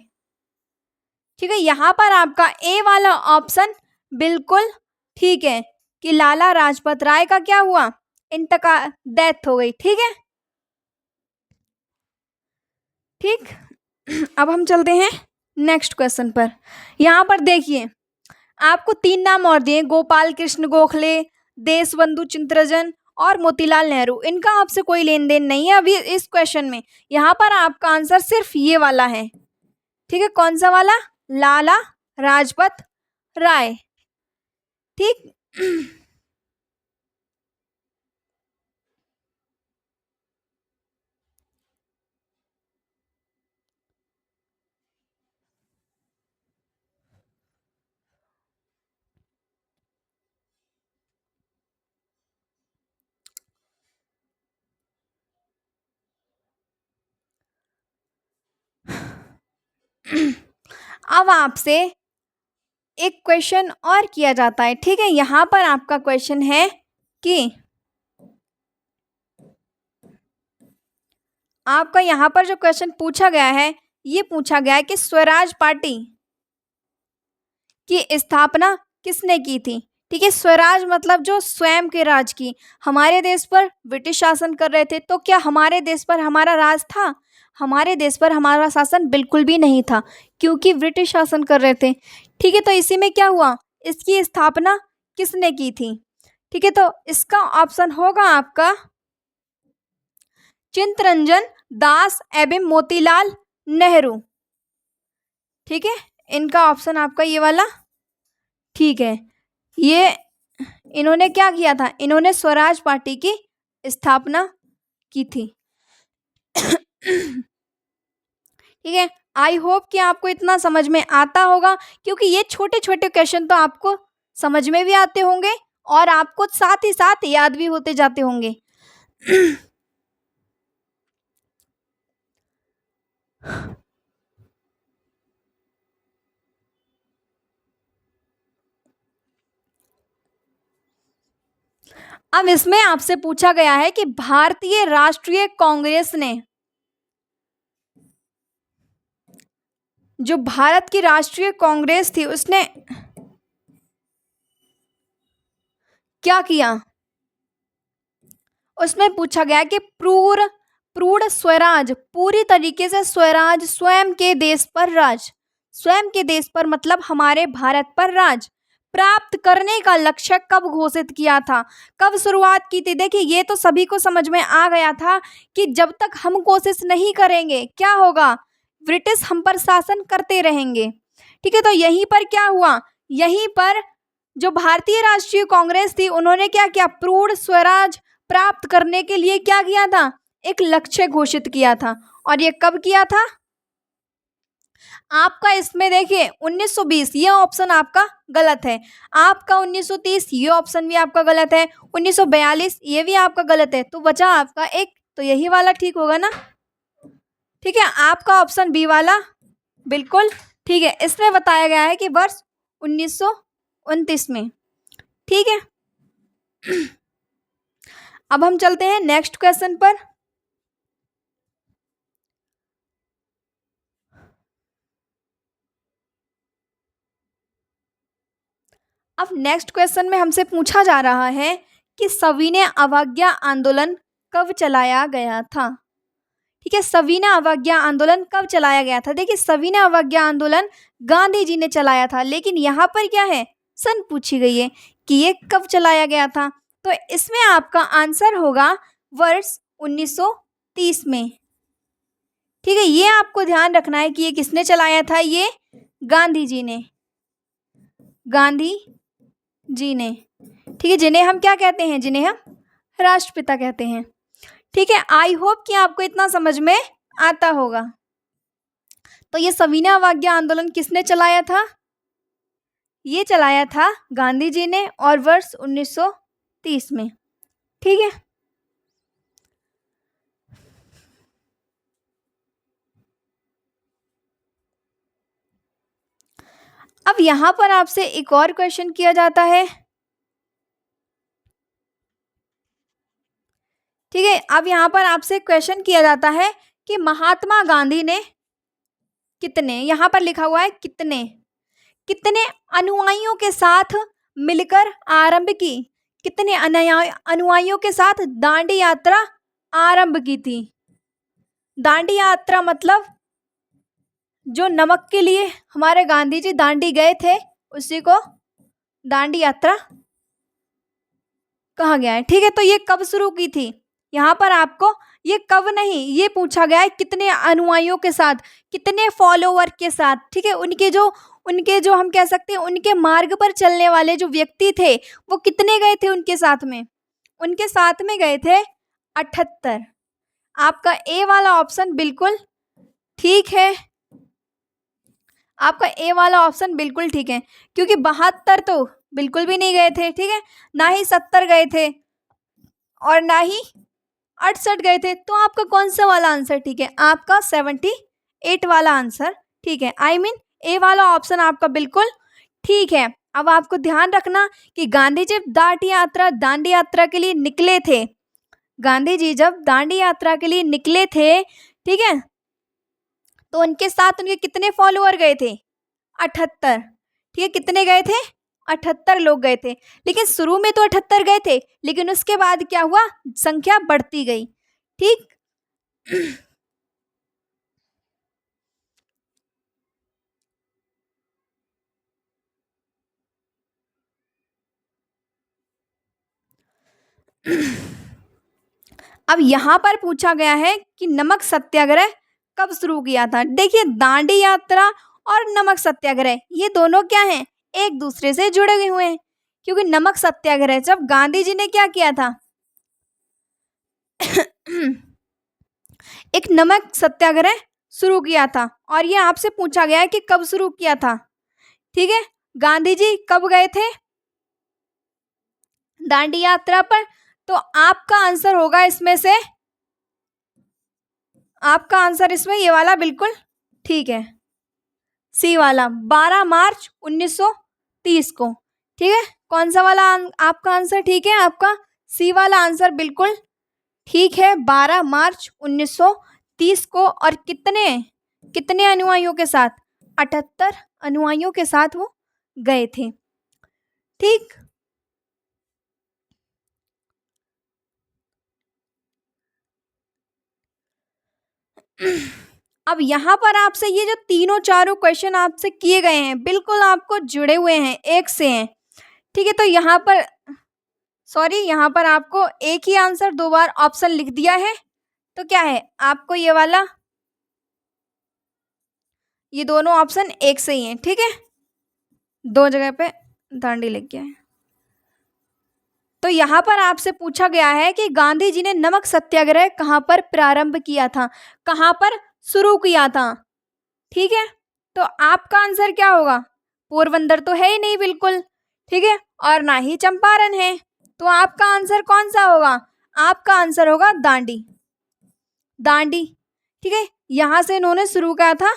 ठीक है, यहाँ पर आपका ए वाला ऑप्शन बिल्कुल ठीक है कि लाला लाजपत राय का क्या हुआ, इंतकाल, डेथ हो गई। ठीक है, ठीक। अब हम चलते हैं नेक्स्ट क्वेश्चन पर। यहाँ पर देखिए आपको 3 नाम और दिए, गोपाल कृष्ण गोखले, देशबंधु चित्तरंजन और मोतीलाल नेहरू। इनका आपसे कोई लेन देन नहीं है अभी इस क्वेश्चन में। यहाँ पर आपका आंसर सिर्फ ये वाला है। ठीक है, कौन सा वाला, लाला लाजपत राय। ठीक। अब आपसे एक क्वेश्चन और किया जाता है। ठीक है, यहाँ पर आपका क्वेश्चन है कि आपका यहाँ पर जो क्वेश्चन पूछा गया है, ये पूछा गया है कि स्वराज पार्टी की स्थापना किसने की थी। ठीक है, स्वराज मतलब जो स्वयं के राज की, हमारे देश पर ब्रिटिश शासन कर रहे थे, तो क्या हमारे देश पर हमारा राज था, हमारे देश पर हमारा शासन बिल्कुल भी नहीं था, क्योंकि ब्रिटिश शासन कर रहे थे। ठीक है, तो इसी में क्या हुआ, इसकी स्थापना किसने की थी। ठीक है, तो इसका ऑप्शन होगा आपका चित्तरंजन दास एवं मोतीलाल नेहरू। ठीक है, इनका ऑप्शन आपका ये वाला ठीक है। ये इन्होंने क्या किया था, इन्होंने स्वराज पार्टी की स्थापना की थी। ठीक है, आई होप कि आपको इतना समझ में आता होगा, क्योंकि ये छोटे छोटे क्वेश्चन तो आपको समझ में भी आते होंगे और आपको साथ ही साथ याद भी होते जाते होंगे। अब इसमें आपसे पूछा गया है कि भारतीय राष्ट्रीय कांग्रेस ने, जो भारत की राष्ट्रीय कांग्रेस थी, उसने क्या किया। उसमें पूछा गया कि पूर्ण स्वराज, पूरी तरीके से स्वराज, स्वयं के देश पर राज, स्वयं के देश पर मतलब हमारे भारत पर राज प्राप्त करने का लक्ष्य कब घोषित किया था, कब शुरुआत की थी। देखिए ये तो सभी को समझ में आ गया था कि जब तक हम कोशिश नहीं करेंगे क्या होगा, ब्रिटिश हम पर शासन करते रहेंगे। ठीक है, तो यहीं पर क्या हुआ, यहीं पर जो भारतीय राष्ट्रीय कांग्रेस थी उन्होंने क्या किया, पूर्ण स्वराज प्राप्त करने के लिए क्या किया था, एक लक्ष्य घोषित किया था। और ये कब किया था आपका, इसमें देखिए 1920, ये ऑप्शन आपका गलत है। आपका 1930, ये ऑप्शन भी आपका गलत है। 1942, ये भी आपका गलत है। तो बचा आपका एक, तो यही वाला ठीक होगा ना। ठीक है, आपका ऑप्शन बी वाला बिल्कुल ठीक है। इसमें बताया गया है कि वर्ष 1929 में। ठीक है, अब हम चलते हैं नेक्स्ट क्वेश्चन पर। अब नेक्स्ट क्वेश्चन में हमसे पूछा जा रहा है कि सविनय अवज्ञा आंदोलन कब चलाया गया था। ठीक है, सविनय अवज्ञा आंदोलन कब चलाया गया था? देखिए, सविनय अवज्ञा आंदोलन गांधी जी ने चलाया था, लेकिन यहाँ पर क्या है, सन पूछी गई है कि ये कब चलाया गया था। तो इसमें आपका आंसर होगा वर्ष 1930 में। ठीक है, ये आपको ध्यान रखना है कि ये किसने चलाया था, ये गांधी जी ने, गांधी जी ने। ठीक है, जिन्हें हम क्या कहते हैं, जिन्हें हम राष्ट्रपिता कहते हैं। ठीक है, आई होप कि आपको इतना समझ में आता होगा। तो ये सविनय अवज्ञा आंदोलन किसने चलाया था? ये चलाया था गांधी जी ने, और वर्ष 1930 में। ठीक है, अब यहां पर आपसे एक और क्वेश्चन किया जाता है। ठीक है, अब यहां पर आपसे क्वेश्चन किया जाता है कि महात्मा गांधी ने कितने, यहां पर लिखा हुआ है कितने, कितने अनुयायियों के साथ मिलकर आरंभ की, कितने अनुयायियों के साथ दांडी यात्रा आरंभ की थी। दांडी यात्रा मतलब जो नमक के लिए हमारे गांधी जी दांडी गए थे, उसी को दांडी यात्रा कहा गया है। ठीक है, तो ये कब शुरू की थी? यहाँ पर आपको ये कब नहीं, ये पूछा गया है कितने अनुयायियों के साथ, कितने फॉलोवर के साथ। ठीक है, उनके जो हम कह सकते हैं उनके मार्ग पर चलने वाले जो व्यक्ति थे, वो कितने गए थे उनके साथ में? उनके साथ में गए थे 78। आपका ए वाला ऑप्शन बिल्कुल ठीक है, आपका ए वाला ऑप्शन बिल्कुल ठीक है, क्योंकि 72 तो बिल्कुल भी नहीं गए थे। ठीक है, ना ही 70 गए थे और ना ही 68 गए थे। तो आपका कौन सा वाला आंसर ठीक है? आपका 78 वाला आंसर ठीक है। आई मीन ए वाला ऑप्शन आपका बिल्कुल ठीक है। अब आपको ध्यान रखना कि गांधी जी दांडी यात्रा के लिए निकले थे, गांधी जी जब दांडी यात्रा के लिए निकले थे, ठीक है, तो उनके साथ उनके कितने फॉलोअर गए थे? 78। ठीक है, कितने गए थे? 78 लोग गए थे। लेकिन शुरू में तो 78 गए थे, लेकिन उसके बाद क्या हुआ, संख्या बढ़ती गई। ठीक अब यहाँ पर पूछा गया है कि नमक सत्याग्रह कब शुरू किया था। देखिए, दांडी यात्रा और नमक सत्याग्रह ये दोनों क्या हैं, एक दूसरे से जुड़े हुए हैं। क्योंकि नमक सत्याग्रह जब गांधी जी ने क्या किया था एक नमक सत्याग्रह शुरू किया था, और ये आपसे पूछा गया है कि कब शुरू किया था। ठीक है, गांधी जी कब गए थे दांडी यात्रा पर? तो आपका आंसर होगा इसमें से, आपका आंसर इसमें ये वाला बिल्कुल ठीक है, सी वाला 12 मार्च 1930 को। ठीक है, कौन सा वाला आपका आंसर ठीक है? आपका सी वाला आंसर बिल्कुल ठीक है, 12 मार्च 1930 को। और कितने कितने अनुयायियों के साथ? 78 अनुयायियों के साथ वो गए थे। ठीक, अब यहाँ पर आपसे ये जो तीनों चारों क्वेश्चन आपसे किए गए हैं, बिल्कुल आपको जुड़े हुए हैं, एक से हैं। ठीक है, तो यहाँ पर सॉरी, यहाँ पर आपको एक ही आंसर दो बार ऑप्शन लिख दिया है। तो क्या है, आपको ये वाला, ये दोनों ऑप्शन एक से ही हैं। ठीक है, दो जगह पे दांडी लिख गया है। तो यहाँ पर आपसे पूछा गया है कि गांधी जी ने नमक सत्याग्रह कहाँ पर प्रारंभ किया था, कहाँ पर शुरू किया था। ठीक है, तो आपका आंसर क्या होगा? पोरबंदर तो है ही नहीं बिल्कुल, ठीक है, और ना ही चंपारण है। तो आपका आंसर कौन सा होगा? आपका आंसर होगा दांडी, दांडी। ठीक है, यहां से इन्होंने शुरू किया था,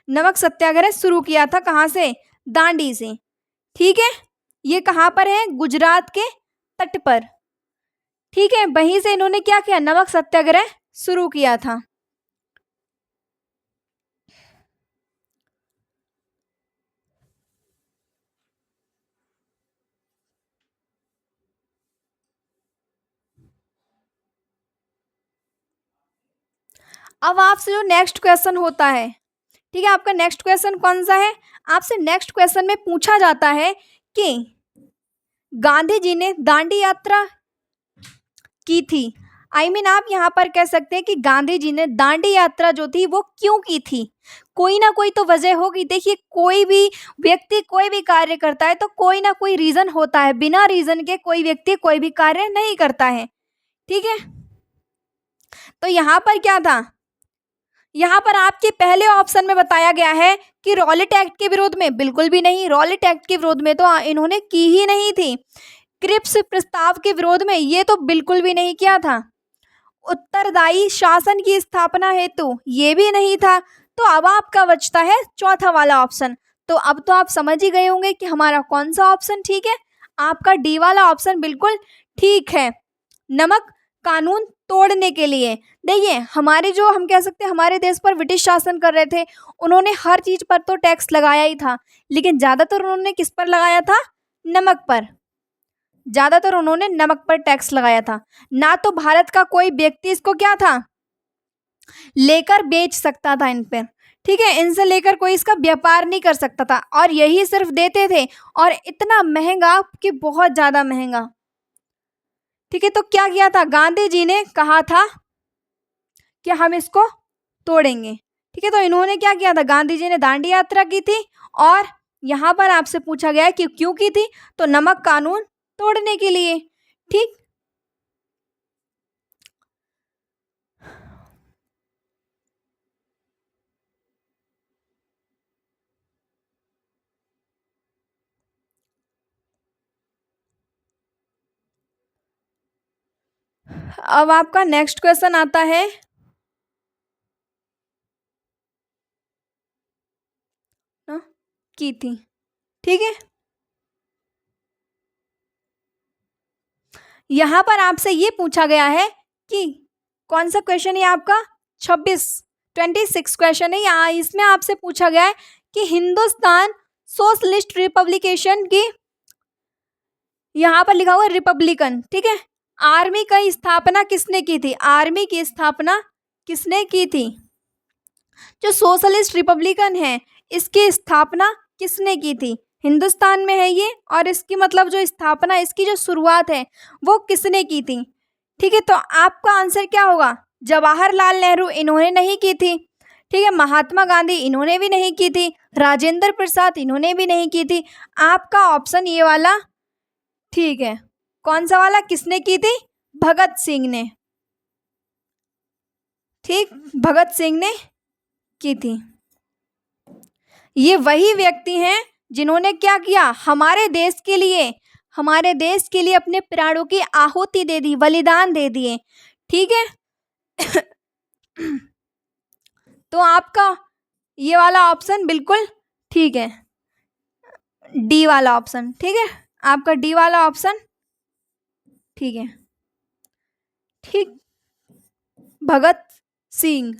नमक सत्याग्रह शुरू किया था कहाँ से? दांडी से। ठीक है, ये कहाँ पर है? गुजरात के तट पर। ठीक है, वहीं से इन्होंने क्या किया, नमक सत्याग्रह शुरू किया था। अब आपसे जो नेक्स्ट क्वेश्चन होता है, ठीक है, आपका नेक्स्ट क्वेश्चन कौन सा है? आपसे नेक्स्ट क्वेश्चन में पूछा जाता है कि गांधी जी ने दांडी यात्रा की थी। आप यहाँ पर कह सकते हैं कि गांधी जी ने दांडी यात्रा जो थी वो क्यों की थी। कोई ना कोई तो वजह होगी। देखिए, कोई भी व्यक्ति कोई भी कार्य करता है तो कोई ना कोई रीजन होता है, बिना रीजन के कोई व्यक्ति कोई भी कार्य नहीं करता है। ठीक है, तो यहाँ पर क्या था, यहाँ पर आपके पहले ऑप्शन में बताया गया है कि रॉलेट एक्ट के विरोध में, बिल्कुल भी नहीं, रॉलेट एक्ट के विरोध में तो इन्होंने की ही नहीं थी। क्रिप्स प्रस्ताव के विरोध में ये तो बिल्कुल भी नहीं किया था। उत्तरदायी शासन की स्थापना हेतु ये भी नहीं था। तो अब आपका बचता है चौथा वाला ऑप्शन। तो अब तो आप समझ ही गए होंगे कि हमारा कौन सा ऑप्शन ठीक है। आपका डी वाला ऑप्शन बिल्कुल ठीक है, नमक कानून तोड़ने के लिए। देखिए, हमारे जो हम कह सकते हैं हमारे देश पर ब्रिटिश शासन कर रहे थे, उन्होंने हर चीज पर तो टैक्स लगाया ही था, लेकिन ज्यादातर उन्होंने किस पर लगाया था? नमक पर। ज्यादातर उन्होंने नमक पर टैक्स लगाया था। ना तो भारत का कोई व्यक्ति इसको क्या था, लेकर बेच सकता था इन पर। ठीक है, इनसे लेकर कोई इसका व्यापार नहीं कर सकता था, और यही सिर्फ देते थे, और इतना महंगा कि बहुत ज्यादा महंगा। ठीक है, तो क्या किया था, गांधी जी ने कहा था कि हम इसको तोड़ेंगे। ठीक है, तो इन्होंने क्या किया था, गांधी जी ने दांडी यात्रा की थी, और यहाँ पर आपसे पूछा गया है कि क्यों की थी, तो नमक कानून तोड़ने के लिए। ठीक, अब आपका नेक्स्ट क्वेश्चन आता है, ना, की थी। ठीक है, यहाँ पर आपसे ये पूछा गया है कि कौन सा क्वेश्चन है आपका, 26 क्वेश्चन है यहाँ। इसमें आपसे पूछा गया है कि हिंदुस्तान सोशलिस्ट रिपब्लिकेशन की, यहाँ पर लिखा हुआ है रिपब्लिकन, ठीक है, आर्मी का स्थापना किसने की थी? आर्मी की स्थापना किसने की थी? जो सोशलिस्ट रिपब्लिकन है, इसकी स्थापना किसने की थी? हिंदुस्तान में है ये, और इसकी मतलब जो स्थापना, इसकी जो शुरुआत है वो किसने की थी? ठीक है, तो आपका आंसर क्या होगा? जवाहरलाल नेहरू, इन्होंने नहीं की थी। ठीक है, महात्मा गांधी, इन्होंने भी नहीं की थी। राजेंद्र प्रसाद, इन्होंने भी नहीं की थी। आपका ऑप्शन ये वाला ठीक है। कौन सा वाला, किसने की थी? भगत सिंह ने। ठीक, भगत सिंह ने की थी। ये वही व्यक्ति हैं जिन्होंने क्या किया, हमारे देश के लिए, हमारे देश के लिए अपने प्राणों की आहुति दे दी, बलिदान दे दिए। ठीक है तो आपका ये वाला ऑप्शन बिल्कुल ठीक है, डी वाला ऑप्शन। ठीक है, आपका डी वाला ऑप्शन ठीक है। ठीक, भगत सिंह।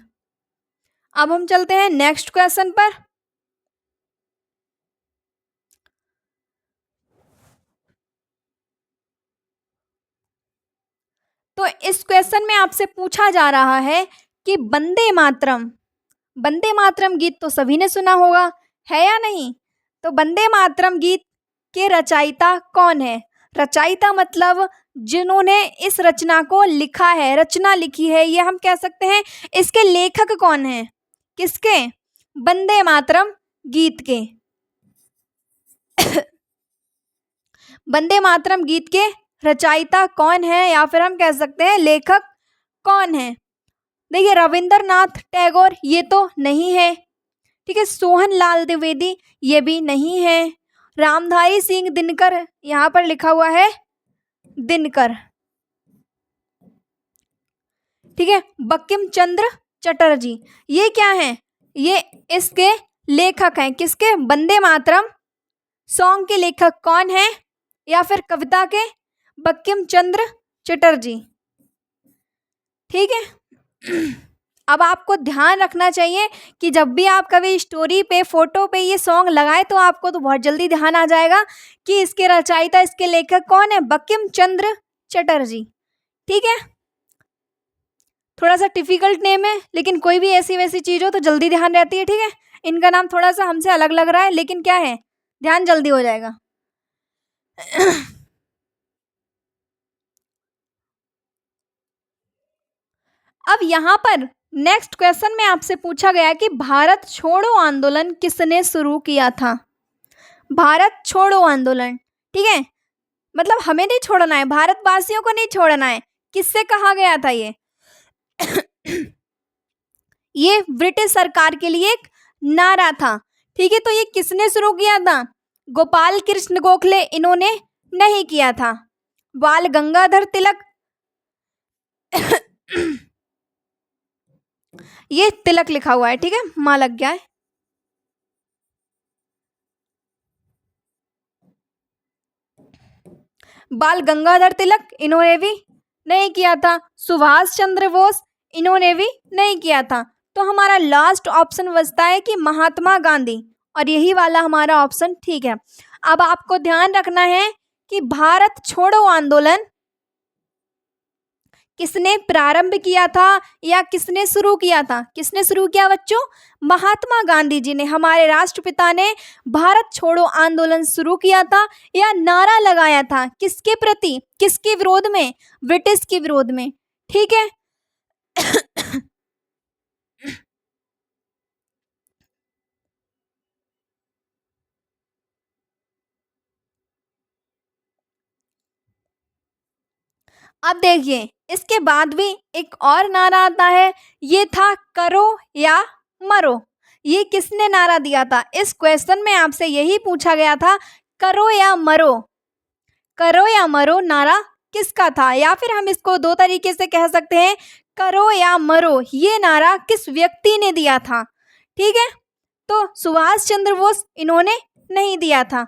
अब हम चलते हैं नेक्स्ट क्वेश्चन पर। तो इस क्वेश्चन में आपसे पूछा जा रहा है कि वंदे मातरम, वंदे मातरम गीत तो सभी ने सुना होगा, है या नहीं? तो वंदे मातरम गीत के रचयिता कौन है? रचयिता मतलब जिन्होंने इस रचना को लिखा है, रचना लिखी है, ये हम कह सकते हैं। इसके लेखक कौन है? किसके? वंदे मातरम गीत के वंदे मातरम गीत के रचयिता कौन है, या फिर हम कह सकते हैं लेखक कौन है? देखिए, रविंद्रनाथ टैगोर ये तो नहीं है। ठीक है, सोहन लाल द्विवेदी ये भी नहीं है। रामधारी सिंह दिनकर, यहाँ पर लिखा हुआ है दिनकर। ठीक है, बंकिम चंद्र चटर्जी, ये क्या है? ये इसके लेखक हैं। किसके? वंदे मातरम सॉन्ग के लेखक कौन है, या फिर कविता के? बंकिम चंद्र चटर्जी। ठीक है अब आपको ध्यान रखना चाहिए कि जब भी आप कभी स्टोरी पे, फोटो पे ये सॉन्ग लगाए तो आपको तो बहुत जल्दी ध्यान आ जाएगा कि इसके रचयिता, इसके लेखक कौन है? बंकिम चंद्र चटर्जी। ठीक है, थोड़ा सा डिफिकल्ट नेम है, लेकिन कोई भी ऐसी वैसी चीज़ हो तो जल्दी ध्यान रहती है, ठीक है। इनका नाम थोड़ा सा हमसे अलग लग रहा है, लेकिन क्या है, ध्यान जल्दी हो जाएगा। अब यहाँ पर नेक्स्ट क्वेश्चन में आपसे पूछा गया कि भारत छोड़ो आंदोलन किसने शुरू किया था। भारत छोड़ो आंदोलन, ठीक है, मतलब हमें नहीं छोड़ना है, भारतवासियों को नहीं छोड़ना है। किससे कहा गया था ये? ये ब्रिटिश सरकार के लिए एक नारा था, ठीक है। तो ये किसने शुरू किया था? गोपाल कृष्ण गोखले, इन्होंने नहीं किया था। बाल गंगाधर तिलक, ये तिलक लिखा हुआ है, ठीक है, मां लग गया है। बाल गंगाधर तिलक, इन्होंने भी नहीं किया था। सुभाष चंद्र बोस, इन्होंने भी नहीं किया था। तो हमारा लास्ट ऑप्शन बचता है कि महात्मा गांधी, और यही वाला हमारा ऑप्शन ठीक है। अब आपको ध्यान रखना है कि भारत छोड़ो आंदोलन किसने प्रारंभ किया था या किसने शुरू किया था? किसने शुरू किया बच्चों? महात्मा गांधी जी ने, हमारे राष्ट्रपिता ने भारत छोड़ो आंदोलन शुरू किया था या नारा लगाया था। किसके प्रति? किसके विरोध में? ब्रिटिश के विरोध में, ठीक है। अब देखिए, इसके बाद भी एक और नारा आता है, ये था करो या मरो। ये किसने नारा दिया था? इस क्वेश्चन में आपसे यही पूछा गया था, करो या मरो। करो या मरो नारा किसका था? या फिर हम इसको दो तरीके से कह सकते हैं, करो या मरो ये नारा किस व्यक्ति ने दिया था, ठीक है। तो सुभाष चंद्र बोस, इन्होंने नहीं दिया था,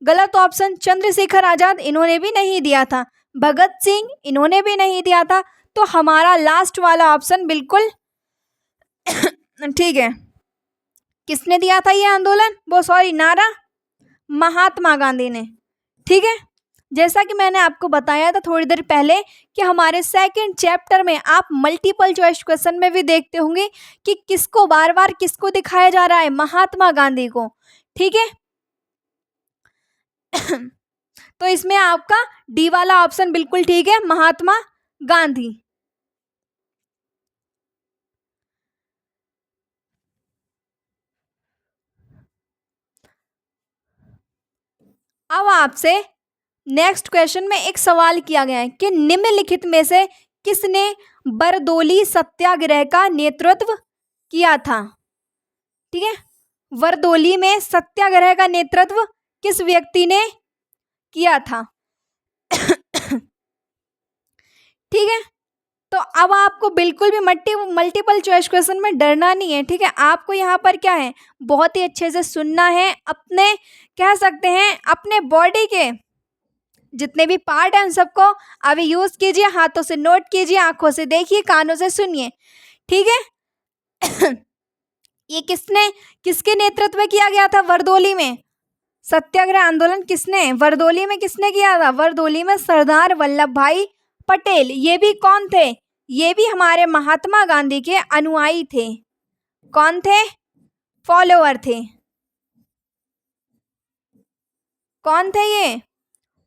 गलत ऑप्शन। चंद्रशेखर आजाद, इन्होंने भी नहीं दिया था। भगत सिंह, इन्होंने भी नहीं दिया था। तो हमारा लास्ट वाला ऑप्शन बिल्कुल ठीक है। किसने दिया था ये आंदोलन, वो सॉरी नारा? महात्मा गांधी ने, ठीक है। जैसा कि मैंने आपको बताया था थोड़ी देर पहले कि हमारे सेकंड चैप्टर में आप मल्टीपल चॉइस क्वेश्चन में भी देखते होंगे कि किसको बार बार किसको दिखाया जा रहा है, महात्मा गांधी को, ठीक है। तो इसमें आपका डी वाला ऑप्शन बिल्कुल ठीक है, महात्मा गांधी। अब आपसे नेक्स्ट क्वेश्चन में एक सवाल किया गया है कि निम्नलिखित में से किसने बरदोली सत्याग्रह का नेतृत्व किया था, ठीक है। बरदोली में सत्याग्रह का नेतृत्व किस व्यक्ति ने किया था? ठीक है। तो अब आपको बिल्कुल भी मल्टीपल चॉइस क्वेश्चन में डरना नहीं है, ठीक है। आपको यहाँ पर क्या है, बहुत ही अच्छे से सुनना है। अपने कह सकते हैं अपने बॉडी के जितने भी पार्ट हैं उन सबको अभी यूज कीजिए, हाथों से नोट कीजिए, आंखों से देखिए, कानों से सुनिए, ठीक है। ये किसके नेतृत्व में किया गया था बरदोली में? सत्याग्रह आंदोलन किसने बरदोली में किसने किया था? बरदोली में सरदार वल्लभ भाई पटेल। ये भी कौन थे? ये भी हमारे महात्मा गांधी के अनुयायी थे। कौन थे? फॉलोअर थे। कौन थे ये?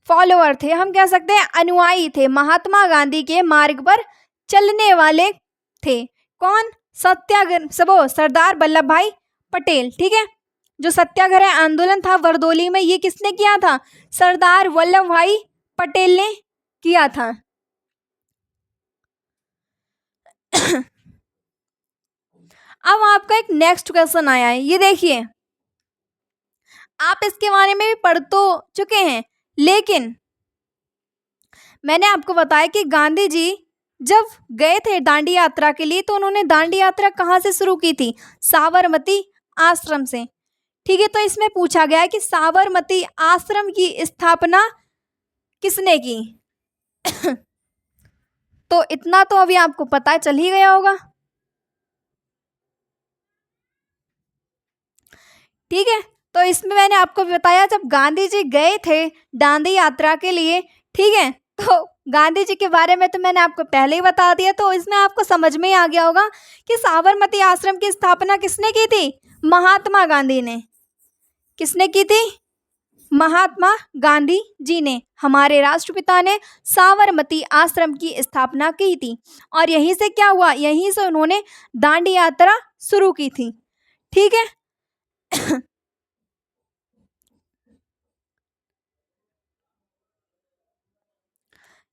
फॉलोअर थे, हम कह सकते हैं अनुयायी थे, महात्मा गांधी के मार्ग पर चलने वाले थे। कौन? सत्याग्रह सबो सरदार वल्लभ भाई पटेल, ठीक है। जो सत्याग्रह आंदोलन था बरदोली में, ये किसने किया था? सरदार वल्लभ भाई पटेल ने किया था। अब आपका एक नेक्स्ट क्वेश्चन आया है, ये देखिए। आप इसके बारे में भी पढ़ तो चुके हैं, लेकिन मैंने आपको बताया कि गांधी जी जब गए थे दांडी यात्रा के लिए, तो उन्होंने दांडी यात्रा कहाँ से शुरू की थी? साबरमती आश्रम से, ठीक है। तो इसमें पूछा गया है कि साबरमती आश्रम की स्थापना किसने की? तो इतना तो अभी आपको पता चल ही गया होगा, ठीक है। तो इसमें मैंने आपको बताया जब गांधी जी गए थे दांडी यात्रा के लिए, ठीक है, तो गांधी जी के बारे में तो मैंने आपको पहले ही बता दिया, तो इसमें आपको समझ में ही आ गया होगा कि साबरमती आश्रम की स्थापना किसने की थी? महात्मा गांधी ने। किसने की थी? महात्मा गांधी जी ने, हमारे राष्ट्रपिता ने साबरमती आश्रम की स्थापना की थी। और यहीं से क्या हुआ? यहीं से उन्होंने दांडी यात्रा शुरू की थी। ठीक है।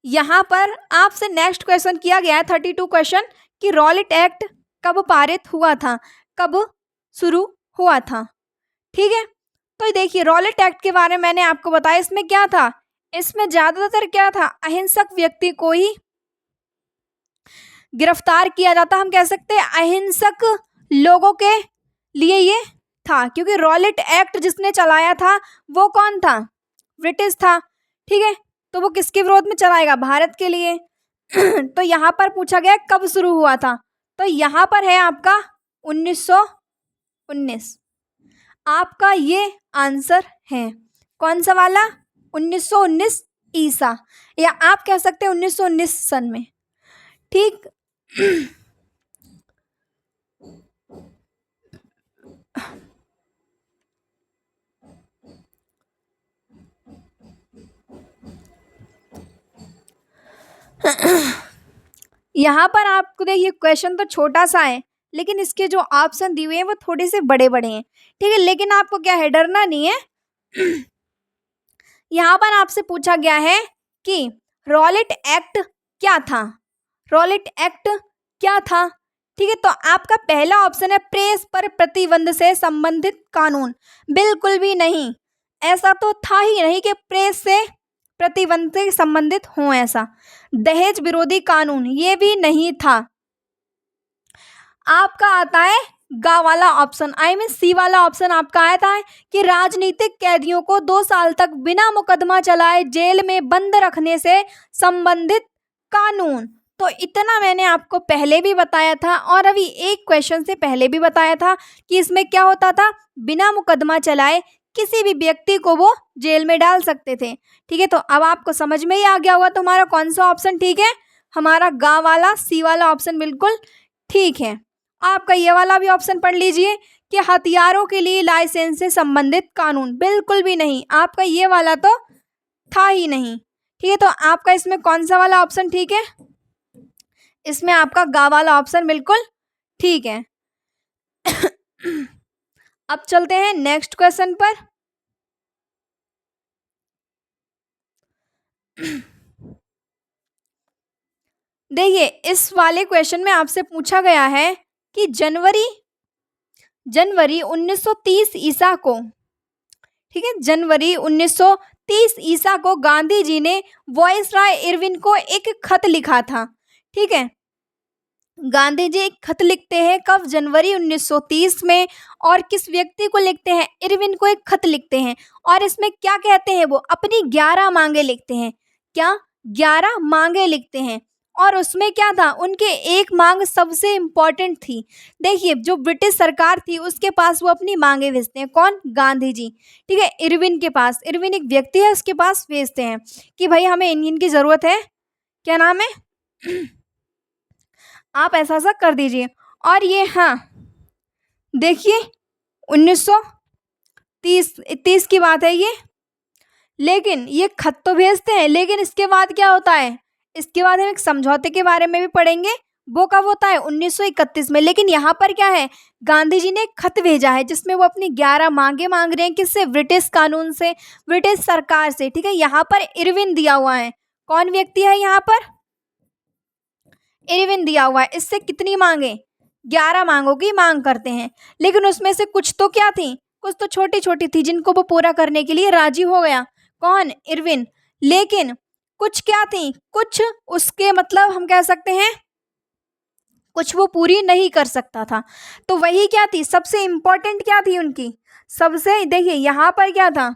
यहाँ पर आपसे नेक्स्ट क्वेश्चन किया गया है 32 क्वेश्चन कि रॉलेट एक्ट कब पारित हुआ था, कब शुरू हुआ था। ठीक है। तो देखिए रॉलेट एक्ट के बारे में मैंने आपको बताया, इसमें क्या था? इसमें ज्यादातर क्या था? अहिंसक व्यक्ति को ही गिरफ्तार किया जाता, हम कह सकते हैं अहिंसक लोगों के लिए ये था, क्योंकि रॉलेट एक्ट जिसने चलाया था वो कौन था? ब्रिटिश था। ठीक है। तो वो किसके विरोध में चलाएगा? भारत के लिए। तो यहाँ पर पूछा गया कब शुरू हुआ था, तो यहाँ पर है आपका 1919। आपका ये आंसर है कौन सा वाला? 1919 ईसा, या आप कह सकते हैं 1919 सन में। ठीक। यहाँ पर आपको देखिए क्वेश्चन तो छोटा सा है, लेकिन इसके जो ऑप्शन दिए हुए हैं वो थोड़े से बड़े बड़े हैं। ठीक है, लेकिन आपको क्या है, डरना नहीं है। यहाँ पर आपसे पूछा गया है कि रॉलेट एक्ट क्या था? रॉलेट एक्ट क्या था? ठीक है, तो आपका पहला ऑप्शन है प्रेस पर प्रतिबंध से संबंधित कानून। बिल्कुल भी नहीं, ऐसा तो था ही नहीं कि प्रेस से प्रतिबंध से संबंधित हो ऐसा। दहेज विरोधी कानून ये भी नहीं था। आपका आता है गा वाला ऑप्शन, आई मीन सी वाला ऑप्शन आपका आता है कि राजनीतिक कैदियों को 2 साल तक बिना मुकदमा चलाए जेल में बंद रखने से संबंधित कानून। तो इतना मैंने आपको पहले भी बताया था, और अभी एक क्वेश्चन से पहले भी बताया था कि इसमें क्या होता था, बिना मुकदमा चलाए किसी भी व्यक्ति को वो जेल में डाल सकते थे। ठीक है, तो अब आपको समझ में ही आ गया होगा तो हमारा कौन सा ऑप्शन ठीक है? हमारा गा वाला सी वाला ऑप्शन बिल्कुल ठीक है। आपका ये वाला भी ऑप्शन पढ़ लीजिए कि हथियारों के लिए लाइसेंस से संबंधित कानून। बिल्कुल भी नहीं, आपका ये वाला तो था ही नहीं। ठीक है, तो आपका इसमें कौन सा वाला ऑप्शन ठीक है? इसमें आपका गा वाला ऑप्शन बिल्कुल ठीक है। अब चलते हैं नेक्स्ट क्वेश्चन पर। देखिए इस वाले क्वेश्चन में आपसे पूछा गया है कि जनवरी 1930 ईसा को, ठीक है, जनवरी 1930 ईसा को गांधी जी ने वायसराय इरविन को एक खत लिखा था। ठीक है, गांधी जी एक खत लिखते हैं कब? जनवरी 1930 में। और किस व्यक्ति को लिखते हैं? इरविन को एक खत लिखते हैं। और इसमें क्या कहते हैं? वो अपनी 11 मांगे लिखते हैं। क्या? 11 मांगे लिखते हैं। और उसमें क्या था? उनके एक मांग सबसे इम्पोर्टेंट थी। देखिए जो ब्रिटिश सरकार थी उसके पास वो अपनी मांगे भेजते हैं। कौन? गांधी जी। ठीक है, इरविन के पास, इरविन एक व्यक्ति है, उसके पास भेजते हैं कि भाई हमें इंडियन की ज़रूरत है। क्या नाम है? आप ऐसा ऐसा कर दीजिए। और ये हाँ देखिए 1930 की बात है ये। लेकिन ये खत तो भेजते हैं, लेकिन इसके बाद क्या होता है? इसके बाद हम एक समझौते के बारे में भी पढ़ेंगे। वो कब होता है? 1931 में। लेकिन यहाँ पर क्या है, गांधी जी ने एक खत भेजा है जिसमें वो अपनी 11 मांगे मांग रहे हैं। किससे? ब्रिटिश कानून से, ब्रिटिश सरकार से। ठीक है, यहाँ पर इरविन दिया हुआ है। कौन व्यक्ति है यहाँ पर? इरविन दिया हुआ है। इससे कितनी मांगे? 11 मांगों की मांग करते हैं। लेकिन उसमें से कुछ तो क्या थी? कुछ तो छोटी छोटी थी जिनको वो पूरा करने के लिए राजी हो गया। कौन? इरविन। लेकिन कुछ क्या थी? कुछ उसके मतलब हम कह सकते हैं कुछ वो पूरी नहीं कर सकता था। तो वही क्या थी? सबसे इम्पोर्टेंट क्या थी उनकी? सबसे, देखिए यहाँ पर क्या था,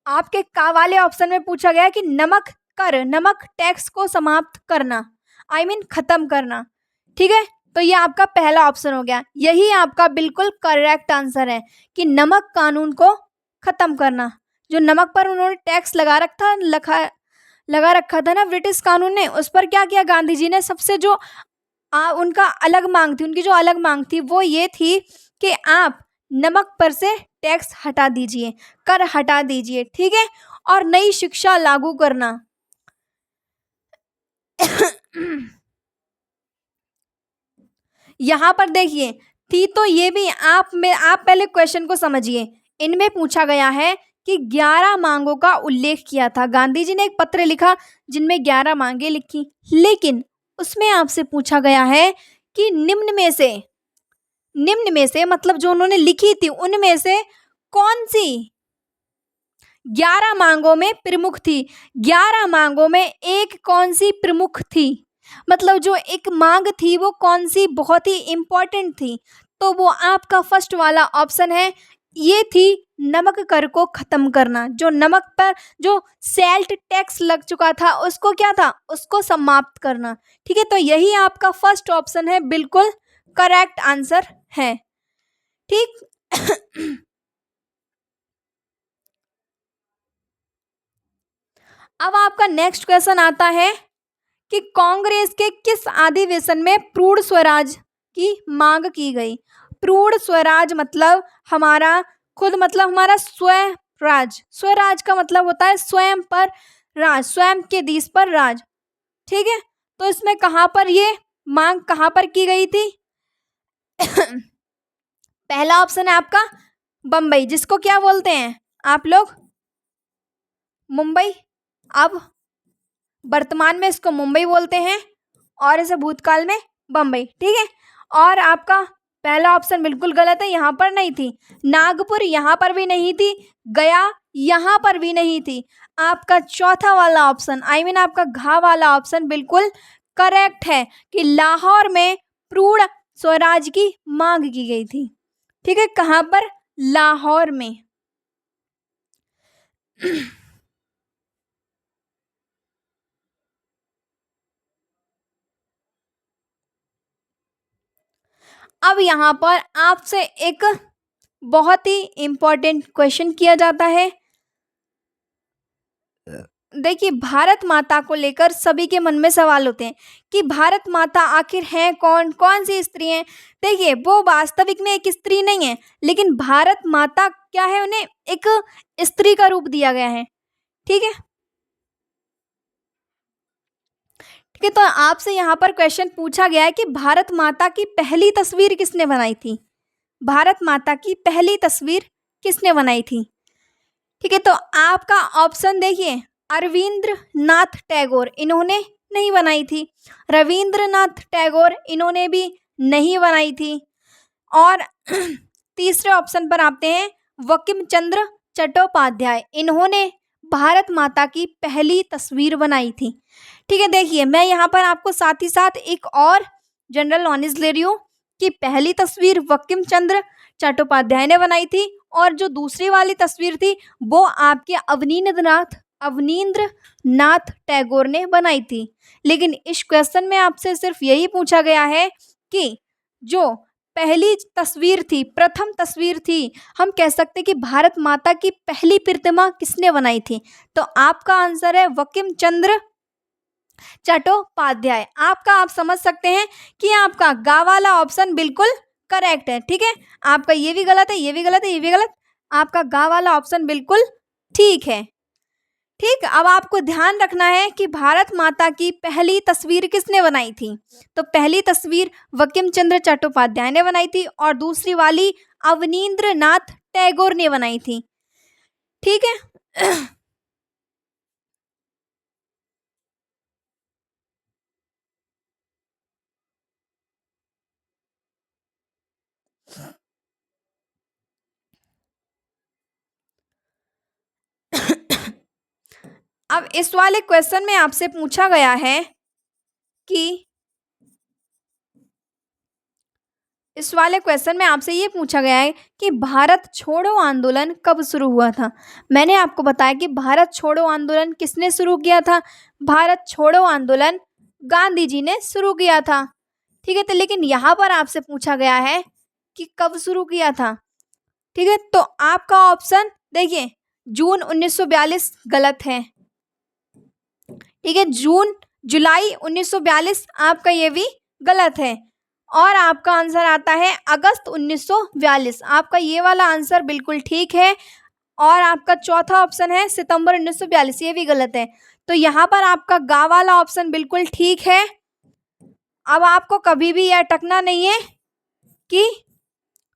आपके का वाले ऑप्शन में पूछा गया कि नमक कर, नमक टैक्स को समाप्त करना, आई मीन खत्म करना। ठीक है, तो ये आपका पहला ऑप्शन हो गया। यही आपका बिल्कुल करेक्ट आंसर है कि नमक कानून को खत्म करना। जो नमक पर उन्होंने टैक्स लगा लगा रखा था ना ब्रिटिश कानून ने, उस पर क्या किया गांधी जी ने, सबसे जो उनका अलग मांग थी, उनकी जो अलग मांग थी वो ये थी कि आप नमक पर से टैक्स हटा दीजिए, कर हटा दीजिए, ठीक है, और नई शिक्षा लागू करना। यहाँ पर देखिए थी तो ये भी आप पहले क्वेश्चन को समझिए। इनमें पूछा गया है कि 11 मांगों का उल्लेख किया था, गांधी जी ने एक पत्र लिखा जिनमें 11 मांगे लिखी, लेकिन उसमें आपसे पूछा गया है कि निम्न में से मतलब जो उन्होंने लिखी थी उनमें से कौन सी 11 मांगों में प्रमुख थी, 11 मांगों में एक कौन सी प्रमुख थी, मतलब जो एक मांग थी वो कौन सी बहुत ही इंपॉर्टेंट थी। तो वो आपका फर्स्ट वाला ऑप्शन है, ये थी नमक कर को खत्म करना, जो नमक पर जो सेल्ट टैक्स लग चुका था उसको क्या था, उसको समाप्त करना, ठीक है। तो यही आपका फर्स्ट ऑप्शन है, बिल्कुल करेक्ट आंसर है, ठीक। अब आपका नेक्स्ट क्वेश्चन आता है कि कांग्रेस के किस अधिवेशन में पूर्ण स्वराज की मांग की गई। पूर्ण स्वराज मतलब हमारा खुद, मतलब हमारा स्वराज, स्वराज का मतलब होता है स्वयं पर राज, स्वयं के देश पर राज, ठीक है। तो इसमें कहाँ पर ये मांग कहाँ पर की गई थी। पहला ऑप्शन है आपका बम्बई, जिसको क्या बोलते हैं आप लोग, मुंबई। अब वर्तमान में इसको मुंबई बोलते हैं और इसे भूतकाल में बम्बई, ठीक है। और आपका पहला ऑप्शन बिल्कुल गलत है, यहाँ पर नहीं थी। नागपुर यहाँ पर भी नहीं थी, गया यहाँ पर भी नहीं थी। आपका चौथा वाला ऑप्शन आपका घ वाला ऑप्शन बिल्कुल करेक्ट है कि लाहौर में पूर्ण स्वराज की मांग की गई थी, ठीक है। कहाँ पर, लाहौर में। अब यहाँ पर आपसे एक बहुत ही इम्पोर्टेंट क्वेश्चन किया जाता है। देखिए भारत माता को लेकर सभी के मन में सवाल होते हैं कि भारत माता आखिर है कौन, कौन सी स्त्री है। देखिए वो वास्तविक में एक स्त्री नहीं है, लेकिन भारत माता क्या है, उन्हें एक स्त्री का रूप दिया गया है, ठीक है। ठीक है, तो आपसे यहाँ पर क्वेश्चन पूछा गया है कि भारत माता की पहली तस्वीर किसने बनाई थी, भारत माता की पहली तस्वीर किसने बनाई थी, ठीक है। तो आपका ऑप्शन देखिए, रविंद्रनाथ टैगोर, इन्होंने नहीं बनाई थी। रविंद्रनाथ टैगोर इन्होंने भी नहीं बनाई थी। और तीसरे ऑप्शन पर आते हैं, बंकिम चंद्र चट्टोपाध्याय, इन्होंने भारत माता की पहली तस्वीर बनाई थी, ठीक है। देखिए मैं यहाँ पर आपको साथ ही साथ एक और जनरल नॉलेज ले रही हूँ कि पहली तस्वीर बंकिम चंद्र चट्टोपाध्याय ने बनाई थी और जो दूसरी वाली तस्वीर थी वो आपके अवनींद्रनाथ टैगोर ने बनाई थी। लेकिन इस क्वेश्चन में आपसे सिर्फ यही पूछा गया है कि जो पहली तस्वीर थी, प्रथम तस्वीर थी, हम कह सकते कि भारत माता की पहली प्रतिमा किसने बनाई थी। तो आपका आंसर है बंकिम चंद्र चट्टोपाध्याय। आपका आप समझ सकते हैं कि आपका गा वाला ऑप्शन बिल्कुल करेक्ट है, ठीक है। आपका ये भी गलत है, ये भी गलत है, ये भी गलत, आपका गा वाला ऑप्शन बिल्कुल ठीक है, ठीक। अब आपको ध्यान रखना है कि भारत माता की पहली तस्वीर किसने बनाई थी। तो पहली तस्वीर बंकिम चंद्र चट्टोपाध्याय ने बनाई थी और दूसरी वाली अवनींद्रनाथ टैगोर ने बनाई थी, ठीक है। अब इस वाले क्वेश्चन में आपसे पूछा गया है कि इस वाले क्वेश्चन में आपसे ये पूछा गया है कि भारत छोड़ो आंदोलन कब शुरू हुआ था। मैंने आपको बताया कि भारत छोड़ो आंदोलन किसने शुरू किया था, भारत छोड़ो आंदोलन गांधी जी ने शुरू किया था, ठीक है। तो लेकिन यहाँ पर आपसे पूछा गया है कि कब शुरू किया था, ठीक है। तो आपका ऑप्शन देखिए जून 1942 गलत है, ठीक है, जून जुलाई 1942 आपका ये भी गलत है। और आपका आंसर आता है अगस्त 1942, आपका ये वाला आंसर बिल्कुल ठीक है। और आपका चौथा ऑप्शन है सितंबर 1942, ये भी गलत है। तो यहाँ पर आपका गा वाला ऑप्शन बिल्कुल ठीक है। अब आपको कभी भी यह अटकना नहीं है कि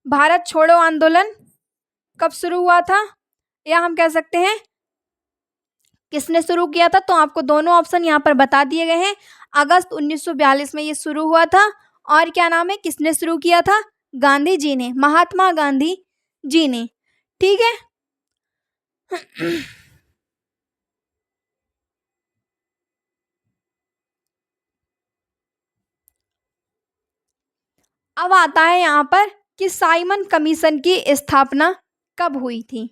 भारत छोड़ो आंदोलन कब शुरू हुआ था, या हम कह सकते हैं किसने शुरू किया था। तो आपको दोनों ऑप्शन यहाँ पर बता दिए गए हैं। अगस्त 1942 में ये शुरू हुआ था। और क्या नाम है, किसने शुरू किया था, गांधी जी ने, महात्मा गांधी जी ने। ठीक है। अब आता है यहाँ पर कि साइमन कमीशन की स्थापना कब हुई थी।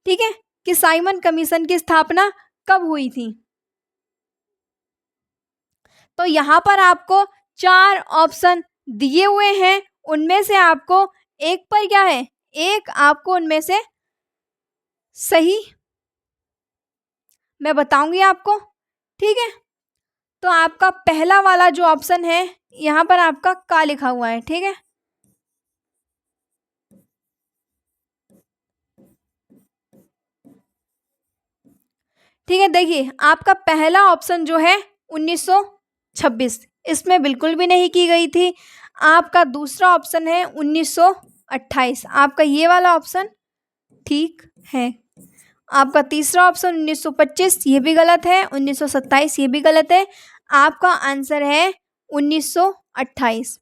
ठीक है, कि साइमन कमीशन की स्थापना कब हुई थी। तो यहाँ पर आपको 4 ऑप्शन दिए हुए हैं, उनमें से आपको एक पर क्या है, एक आपको उनमें से सही मैं बताऊंगी आपको। ठीक है, तो आपका पहला वाला जो ऑप्शन है यहाँ पर आपका का लिखा हुआ है। ठीक है, ठीक है, देखिए आपका पहला ऑप्शन जो है 1926, इसमें बिल्कुल भी नहीं की गई थी। आपका दूसरा ऑप्शन है 1928, आपका ये वाला ऑप्शन ठीक है। आपका तीसरा ऑप्शन 1925, ये भी गलत है। 1927, ये भी गलत है। आपका आंसर है 1928।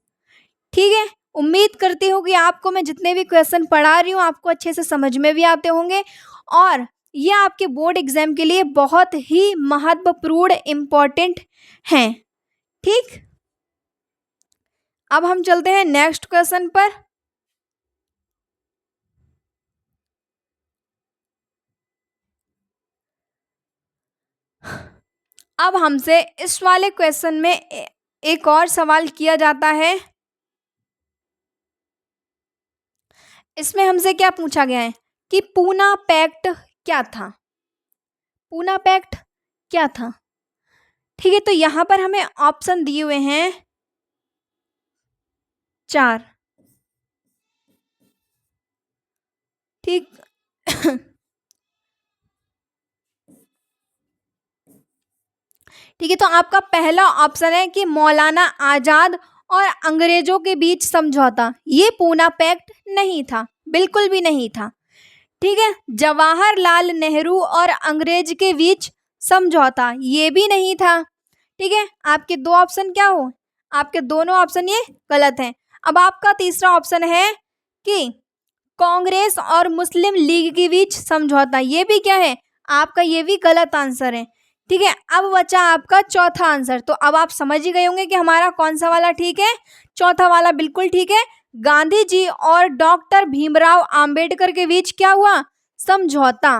ठीक है, उम्मीद करती हूँ कि आपको मैं जितने भी क्वेश्चन पढ़ा रही हूँ आपको अच्छे से समझ में भी आते होंगे, और ये आपके बोर्ड एग्जाम के लिए बहुत ही महत्वपूर्ण इम्पोर्टेंट हैं। ठीक, अब हम चलते हैं नेक्स्ट क्वेश्चन पर। अब हमसे इस वाले क्वेश्चन में एक और सवाल किया जाता है। इसमें हमसे क्या पूछा गया है कि पूना पैक्ट क्या था, पूना पैक्ट क्या था। ठीक है, तो यहाँ पर हमें ऑप्शन दिए हुए हैं 4। ठीक, ठीक है, तो आपका पहला ऑप्शन है कि मौलाना आजाद और अंग्रेजों के बीच समझौता, ये पूना पैक्ट नहीं था, बिल्कुल भी नहीं था। ठीक है, जवाहरलाल नेहरू और अंग्रेज के बीच समझौता, ये भी नहीं था। ठीक है, आपके 2 ऑप्शन क्या हो, आपके दोनों ऑप्शन ये गलत हैं। अब आपका तीसरा ऑप्शन है कि कांग्रेस और मुस्लिम लीग के बीच समझौता, ये भी क्या है, आपका ये भी गलत आंसर है। ठीक है, अब बचा आपका चौथा आंसर। तो अब आप समझ ही गए होंगे कि हमारा कौन सा वाला ठीक है, चौथा वाला बिल्कुल ठीक है। गांधी जी और डॉक्टर भीमराव अंबेडकर के बीच क्या हुआ, समझौता।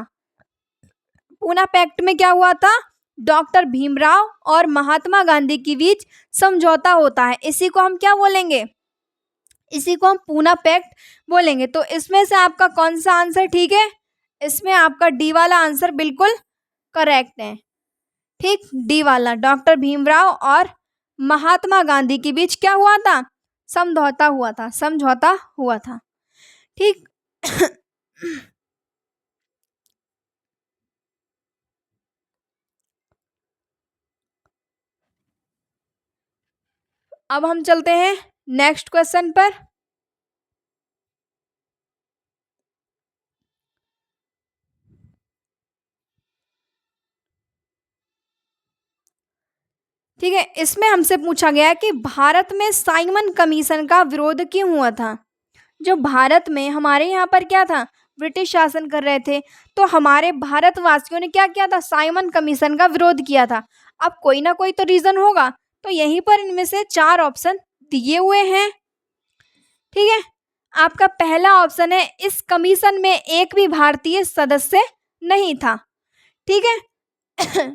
पूना पैक्ट में क्या हुआ था, डॉक्टर भीमराव और महात्मा गांधी के बीच समझौता होता है, इसी को हम क्या बोलेंगे, इसी को हम पूना पैक्ट बोलेंगे। तो इसमें से आपका कौन सा आंसर ठीक है, इसमें आपका डी वाला आंसर बिल्कुल करेक्ट है। ठीक, डी वाला, डॉक्टर भीमराव और महात्मा गांधी के बीच क्या हुआ था, समझौता हुआ था, समझौता हुआ था। ठीक, अब हम चलते हैं नेक्स्ट क्वेश्चन पर। ठीक है, इसमें हमसे पूछा गया है कि भारत में साइमन कमीशन का विरोध क्यों हुआ था। जो भारत में हमारे यहाँ पर क्या था, ब्रिटिश शासन कर रहे थे, तो हमारे भारतवासियों ने क्या किया था, साइमन कमीशन का विरोध किया था। अब कोई ना कोई तो रीजन होगा, तो यहीं पर इनमें से 4 ऑप्शन दिए हुए हैं। ठीक है, आपका पहला ऑप्शन है इस कमीशन में एक भी भारतीय सदस्य नहीं था। ठीक है,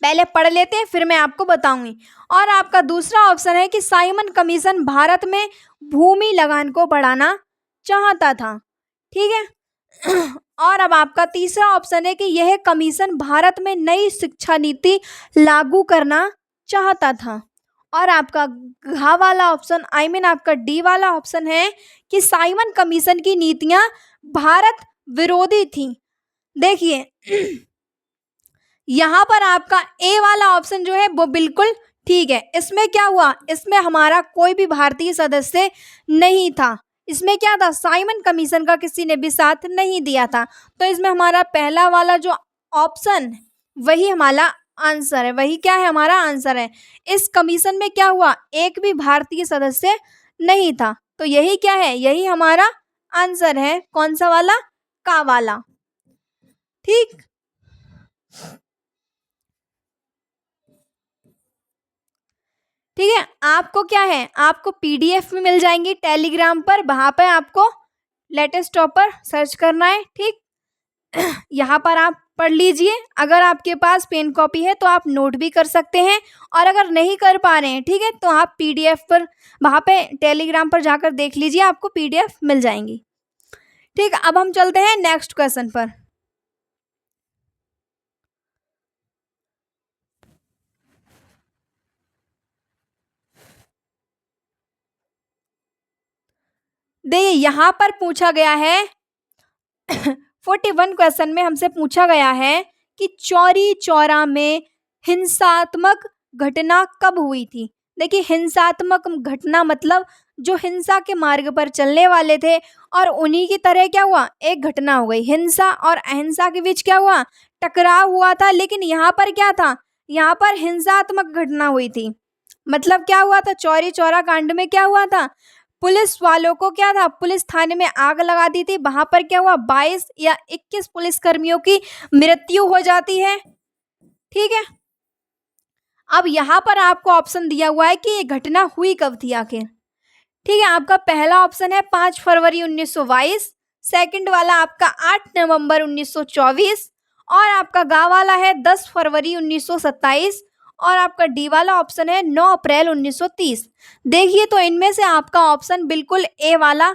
पहले पढ़ लेते हैं फिर मैं आपको बताऊंगी। और आपका दूसरा ऑप्शन है कि साइमन कमीशन भारत में भूमि लगान को बढ़ाना चाहता था। ठीक है, और अब आपका तीसरा ऑप्शन है कि यह कमीशन भारत में नई शिक्षा नीति लागू करना चाहता था। और आपका घ वाला ऑप्शन आपका डी वाला ऑप्शन है कि साइमन कमीशन की नीतियां भारत विरोधी थी। देखिए यहाँ पर आपका ए वाला ऑप्शन जो है वो बिल्कुल ठीक है। इसमें क्या हुआ, इसमें हमारा कोई भी भारतीय सदस्य नहीं था। इसमें क्या था, साइमन कमीशन का किसी ने भी साथ नहीं दिया था। तो इसमें हमारा पहला वाला जो ऑप्शन वही हमारा आंसर है, वही क्या है, हमारा आंसर है। इस कमीशन में क्या हुआ, एक भी भारतीय सदस्य नहीं था। तो यही क्या है, यही हमारा आंसर है। कौन सा वाला, का वाला। ठीक, ठीक है। आपको क्या है, आपको पीडीएफ में मिल जाएंगी टेलीग्राम पर, वहाँ पे आपको लेटेस्ट टॉपर सर्च करना है। ठीक, यहाँ पर आप पढ़ लीजिए। अगर आपके पास पेन कॉपी है तो आप नोट भी कर सकते हैं, और अगर नहीं कर पा रहे हैं, ठीक है, तो आप पीडीएफ पर वहाँ पे टेलीग्राम पर जाकर देख लीजिए, आपको पीडीएफ मिल जाएंगी। ठीक, अब हम चलते हैं नेक्स्ट क्वेश्चन पर। देखिए यहाँ पर पूछा गया है 41 क्वेश्चन में हमसे पूछा गया है कि चौरी चौरा में हिंसात्मक घटना कब हुई थी। देखिए हिंसात्मक घटना मतलब जो हिंसा के मार्ग पर चलने वाले थे और उन्हीं की तरह क्या हुआ, एक घटना हो गई। हिंसा और अहिंसा के बीच क्या हुआ, टकराव हुआ था। लेकिन यहाँ पर क्या था, यहाँ पर हिंसात्मक घटना हुई थी। मतलब क्या हुआ था, चौरी चौरा कांड में क्या हुआ था, पुलिस वालों को क्या था, पुलिस थाने में आग लगा दी थी। वहां पर क्या हुआ, 22 या 21 पुलिस कर्मियों की मृत्यु हो जाती है। ठीक है, अब यहाँ पर आपको ऑप्शन दिया हुआ है कि ये घटना हुई कब थी आखिर। ठीक है, आपका पहला ऑप्शन है 5 फरवरी 1922, सेकंड वाला आपका 8 नवंबर 1924, और आपका गा वाला है 10 फरवरी 1927, और आपका डी वाला ऑप्शन है 9 अप्रैल 1930। देखिए तो इनमें से आपका ऑप्शन बिल्कुल ए वाला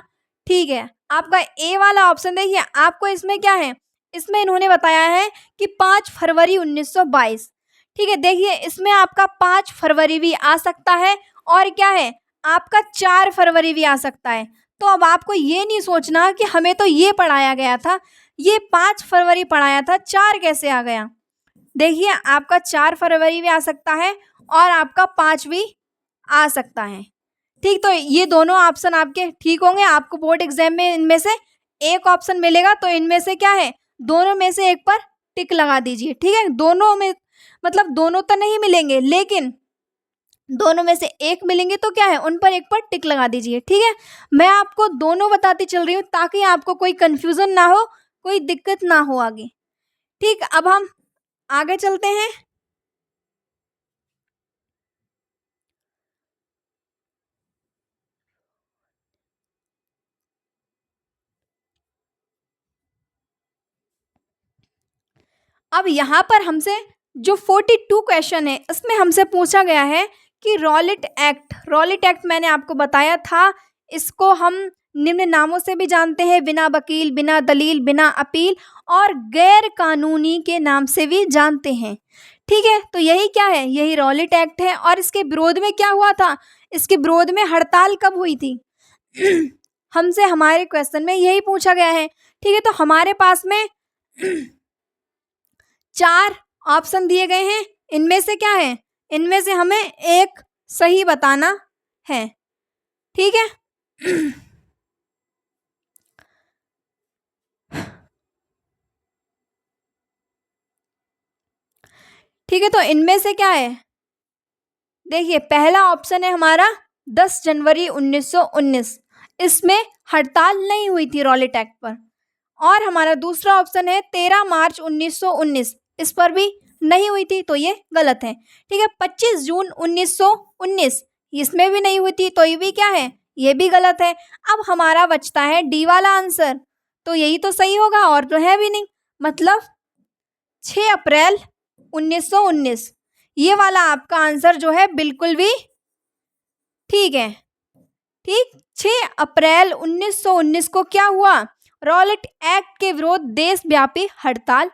ठीक है। आपका ए वाला ऑप्शन देखिए, आपको इसमें क्या है, इसमें इन्होंने बताया है कि 5 फरवरी 1922। ठीक है, देखिए इसमें आपका 5 फरवरी भी आ सकता है, और क्या है, आपका 4 फरवरी भी आ सकता है। तो अब आपको ये नहीं सोचना कि हमें तो ये पढ़ाया गया था, ये 5 फरवरी पढ़ाया था, 4 कैसे आ गया। देखिए आपका 4 फरवरी भी आ सकता है और आपका 5 भी आ सकता है। ठीक, तो ये दोनों ऑप्शन आपके ठीक होंगे। आपको बोर्ड एग्जाम में इनमें से एक ऑप्शन मिलेगा, तो इनमें से क्या है, दोनों में से एक पर टिक लगा दीजिए। ठीक है, दोनों में मतलब दोनों तो नहीं मिलेंगे, लेकिन दोनों में से एक मिलेंगे तो क्या है, उन पर एक पर टिक लगा दीजिए। ठीक है, मैं आपको दोनों बताती चल रही हूँ ताकि आपको कोई कंफ्यूजन ना हो, कोई दिक्कत ना हो आगे। ठीक, अब हम आगे चलते हैं। अब यहाँ पर हमसे जो 42 क्वेश्चन है इसमें हमसे पूछा गया है कि रॉलेट एक्ट मैंने आपको बताया था, इसको हम निम्न नामों से भी जानते हैं, बिना वकील, बिना दलील, बिना अपील और गैर कानूनी के नाम से भी जानते हैं। ठीक है, तो यही क्या है, यही रॉलेट एक्ट है। और इसके विरोध में क्या हुआ था, इसके विरोध में हड़ताल कब हुई थी हमसे हमारे क्वेश्चन में यही पूछा गया है। ठीक है, तो हमारे पास में 4 ऑप्शन दिए गए हैं, इनमें से क्या है, इनमें से हमें एक सही बताना है। ठीक है ठीक है, तो इनमें से क्या है, देखिए पहला ऑप्शन है हमारा 10 जनवरी 1919, इसमें हड़ताल नहीं हुई थी रॉलेट एक्ट पर। और हमारा दूसरा ऑप्शन है 13 मार्च 1919, इस पर भी नहीं हुई थी, तो ये गलत है। ठीक है, 25 जून 1919, इसमें भी नहीं हुई थी, तो ये भी क्या है, ये भी गलत है। अब हमारा बचता है डी वाला आंसर, तो यही तो सही होगा, और तो है भी नहीं। मतलब 6 अप्रैल 1919, ये वाला आपका आंसर जो है बिल्कुल भी ठीक है। ठीक, 6 अप्रैल 1919 को क्या हुआ, रॉलेट एक्ट के विरोध देशव्यापी हड़ताल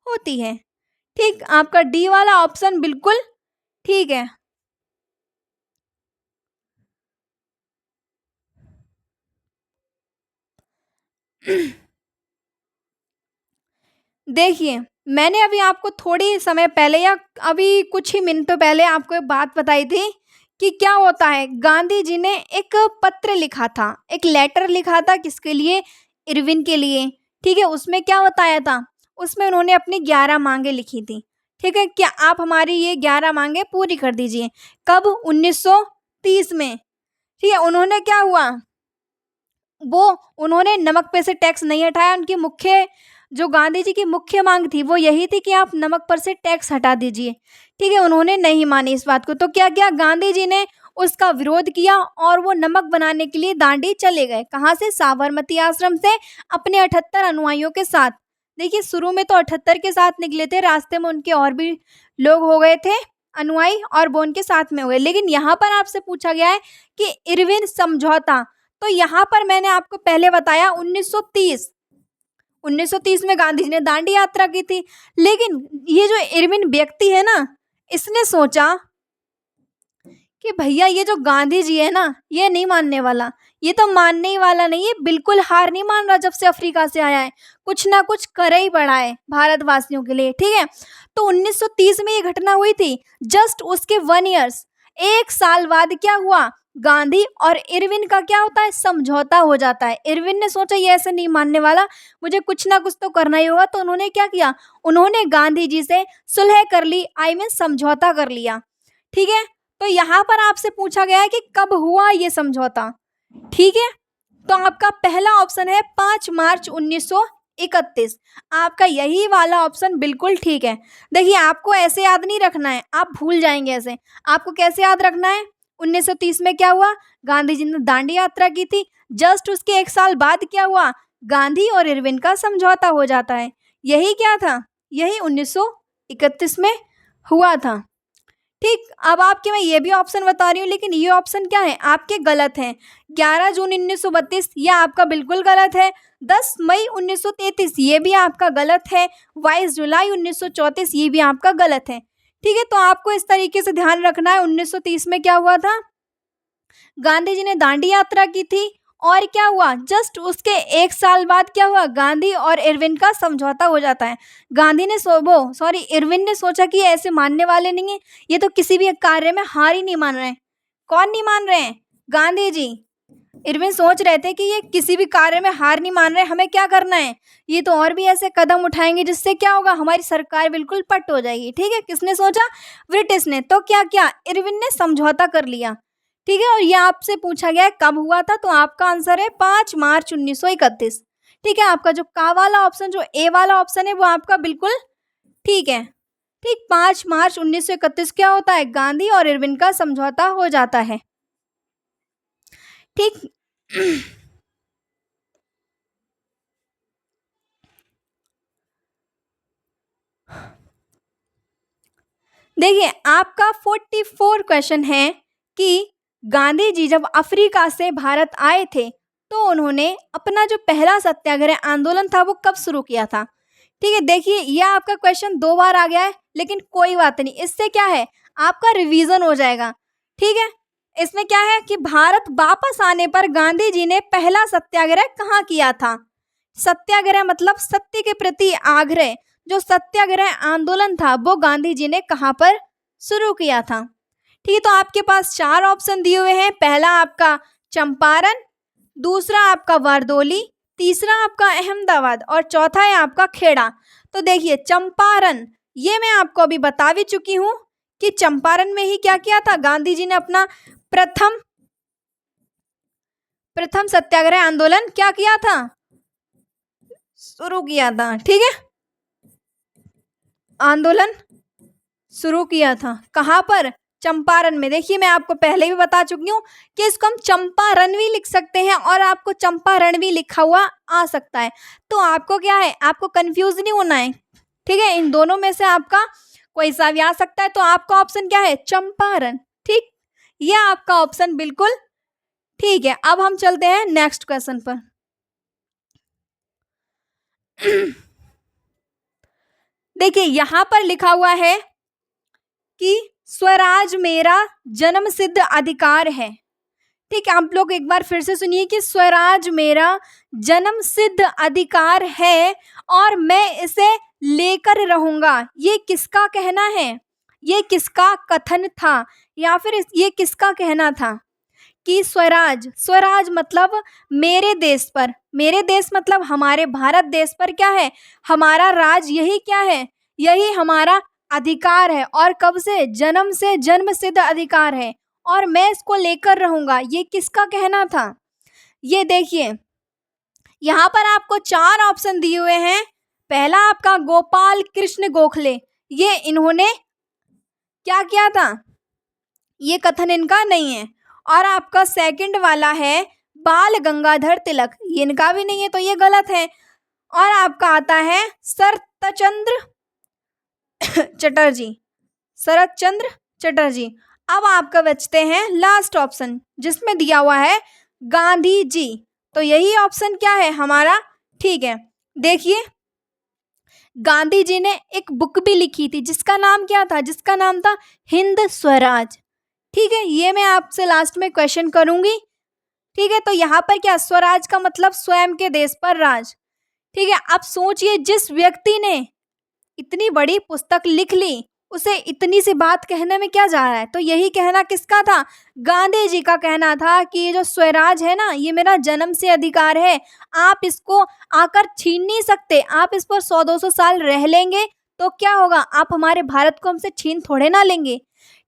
होती है। ठीक, आपका डी वाला ऑप्शन बिल्कुल ठीक है। देखिए, मैंने अभी आपको थोड़ी समय पहले या अभी कुछ ही मिनटों पहले आपको एक बात बताई थी कि क्या होता है, गांधी जी ने एक पत्र लिखा था, एक लेटर लिखा था, किसके लिए? इरविन के लिए। ठीक है, उसमें क्या बताया था? उसमें उन्होंने अपनी 11 मांगे लिखी थी। ठीक है, क्या आप हमारी ये 11 मांगे पूरी कर दीजिए। कब? 1930 में। ठीक है, उन्होंने क्या हुआ, वो उन्होंने नमक पे से टैक्स नहीं हटाया। उनकी मुख्य, जो गांधी जी की मुख्य मांग थी वो यही थी कि आप नमक पर से टैक्स हटा दीजिए। ठीक है, उन्होंने नहीं मानी इस बात को। तो क्या किया गांधी जी ने? उसका विरोध किया और वो नमक बनाने के लिए दांडी चले गए। कहाँ से? साबरमती आश्रम से, अपने 78 अनुयायियों के साथ। देखिए, शुरू में तो 78 के साथ निकले थे, रास्ते में उनके और भी लोग हो गए थे अनुयायी, और वो उनके साथ में हुए। लेकिन यहाँ पर आपसे पूछा गया है कि इरविन समझौता, तो यहाँ पर मैंने आपको पहले बताया 1930 में गांधी जी ने दांडी यात्रा की थी। लेकिन ये जो इरविन व्यक्ति है ना, इसने सोचा कि भैया ये जो गांधी जी है ना, ये नहीं मानने वाला, ये तो मानने ही वाला नहीं है, बिल्कुल हार नहीं मान रहा। जब से अफ्रीका से आया है, कुछ ना कुछ कर ही पड़ा है भारतवासियों के लिए। ठीक है, तो 1930 में ये घटना हुई थी। जस्ट उसके 1 ईयर्स, 1 साल बाद क्या हुआ, गांधी और इरविन का क्या होता है? समझौता हो जाता है। इरविन ने सोचा ये ऐसे नहीं मानने वाला, मुझे कुछ ना कुछ तो करना ही होगा। तो उन्होंने क्या किया, उन्होंने गांधी जी से सुलह कर ली, आई मीन समझौता कर लिया। ठीक है, तो यहाँ पर आपसे पूछा गया है कि कब हुआ ये समझौता। ठीक है, तो आपका पहला ऑप्शन है 5 मार्च 1931। आपका यही वाला ऑप्शन बिल्कुल ठीक है। देखिए, आपको ऐसे याद नहीं रखना है, आप भूल जाएंगे ऐसे। आपको कैसे याद रखना है? 1930 में क्या हुआ, गांधी जी ने दांडी यात्रा की थी। जस्ट उसके 1 साल बाद क्या हुआ, गांधी और इरविन का समझौता हो जाता है। यही क्या था, यही 1931 में हुआ था। ठीक, अब आपके मैं ये भी ऑप्शन बता रही हूँ, लेकिन ये ऑप्शन क्या है, आपके गलत हैं। 11 जून 1932 ये आपका बिल्कुल गलत है। 10 मई 1933 ये भी आपका गलत है। 22 जुलाई 1934 ये भी आपका गलत है। ठीक है, तो आपको इस तरीके से ध्यान रखना है। 1930 में क्या हुआ था, गांधी जी ने दांडी यात्रा की थी, और क्या हुआ, जस्ट उसके 1 साल बाद क्या हुआ, गांधी और इरविन का समझौता हो जाता है। गांधी ने इरविन ने सोचा कि ये ऐसे मानने वाले नहीं है, ये तो किसी भी कार्य में हार ही नहीं मान रहे हैं। कौन नहीं मान रहे हैं? गांधी जी। इरविन सोच रहे थे कि ये किसी भी कार्य में हार नहीं मान रहे, हमें क्या करना है, ये तो और भी ऐसे कदम उठाएंगे जिससे क्या होगा, हमारी सरकार बिल्कुल पट हो जाएगी। ठीक है, किसने सोचा? ब्रिटिश ने। तो क्या किया, इरविन ने समझौता कर लिया। ठीक है, और ये आपसे पूछा गया है कब हुआ था, तो आपका आंसर है 5 मार्च 1931। ठीक है, आपका जो का वाला ऑप्शन, जो ए वाला ऑप्शन है, वो आपका बिल्कुल ठीक है। ठीक, 5 मार्च 1931 क्या होता है, गांधी और इरविन का समझौता हो जाता है। ठीक। देखिए, आपका 44 क्वेश्चन है कि गांधी जी जब अफ्रीका से भारत आए थे, तो उन्होंने अपना जो पहला सत्याग्रह आंदोलन था वो कब शुरू किया था। ठीक है, देखिए यह आपका क्वेश्चन 2 बार आ गया है, लेकिन कोई बात नहीं, इससे क्या है, आपका रिवीजन हो जाएगा। ठीक है, इसमें क्या है कि भारत वापस आने पर गांधी जी ने पहला सत्याग्रह कहाँ किया था। सत्याग्रह मतलब सत्य के प्रति आग्रह, जो सत्याग्रह आंदोलन था वो गांधी जी ने कहाँ पर शुरू किया था। ठीक है, तो आपके पास 4 ऑप्शन दिए हुए हैं। पहला आपका चंपारण, दूसरा आपका वारदोली, तीसरा आपका अहमदाबाद, और चौथा है आपका खेड़ा। तो देखिए, चंपारण ये मैं आपको अभी बता भी चुकी हूँ कि चंपारण में ही क्या किया था, गांधी जी ने अपना प्रथम सत्याग्रह आंदोलन क्या किया था, शुरू किया था। ठीक है, आंदोलन शुरू किया था कहाँ पर, चंपारण में। देखिए, मैं आपको पहले भी बता चुकी हूँ कि इसको हम चंपारण भी लिख सकते हैं, और आपको चंपारण भी लिखा हुआ आ सकता है। तो आपको क्या है, आपको कंफ्यूज नहीं होना है। ठीक है, इन दोनों में से आपका कोई सा भी आ सकता है। तो आपका ऑप्शन क्या है, चंपारण। ठीक, यह आपका ऑप्शन बिल्कुल ठीक है। अब हम चलते हैं नेक्स्ट क्वेश्चन पर। देखिए यहाँ पर लिखा हुआ है कि स्वराज मेरा जन्म सिद्ध अधिकार है। ठीक है, आप लोग एक बार फिर से सुनिए कि स्वराज मेरा जन्म सिद्ध अधिकार है और मैं इसे लेकर रहूंगा। ये किसका कहना है? ये किसका कथन था या फिर ये किसका कहना था कि स्वराज, स्वराज मतलब मेरे देश पर, मेरे देश मतलब हमारे भारत देश पर क्या है? हमारा राज, यही क्या है? यही हमारा अधिकार है। और कब से? जन्म से, जन्म सिद्ध अधिकार है और मैं इसको लेकर रहूंगा। ये किसका कहना था? ये देखिए यहाँ पर आपको 4 ऑप्शन दिए हुए हैं। पहला आपका गोपाल कृष्ण गोखले, ये इन्होंने क्या किया था? ये कथन इनका नहीं है। और आपका सेकंड वाला है बाल गंगाधर तिलक, ये इनका भी नहीं है, तो ये गलत है। और आपका आता है शरतचंद्र चटर्जी, शरत चंद्र चटर्जी। अब आपका बचते हैं लास्ट ऑप्शन जिसमें दिया हुआ है गांधी जी, तो यही ऑप्शन क्या है हमारा? ठीक है, देखिए गांधी जी ने एक बुक भी लिखी थी जिसका नाम क्या था? जिसका नाम था हिंद स्वराज। ठीक है, ये मैं आपसे लास्ट में क्वेश्चन करूंगी। ठीक है, तो यहाँ पर क्या? स्वराज का मतलब स्वयं के देश पर राज। ठीक है, अब सोचिए जिस व्यक्ति ने इतनी बड़ी पुस्तक लिख ली उसे इतनी सी बात कहने में क्या जा रहा है? तो यही कहना किसका था? गांधी जी का कहना था कि ये जो स्वराज है ना, ये मेरा जन्म से अधिकार है, आप इसको आकर छीन नहीं सकते। आप इस पर 100-200 साल रह लेंगे तो क्या होगा? आप हमारे भारत को हमसे छीन थोड़े ना लेंगे।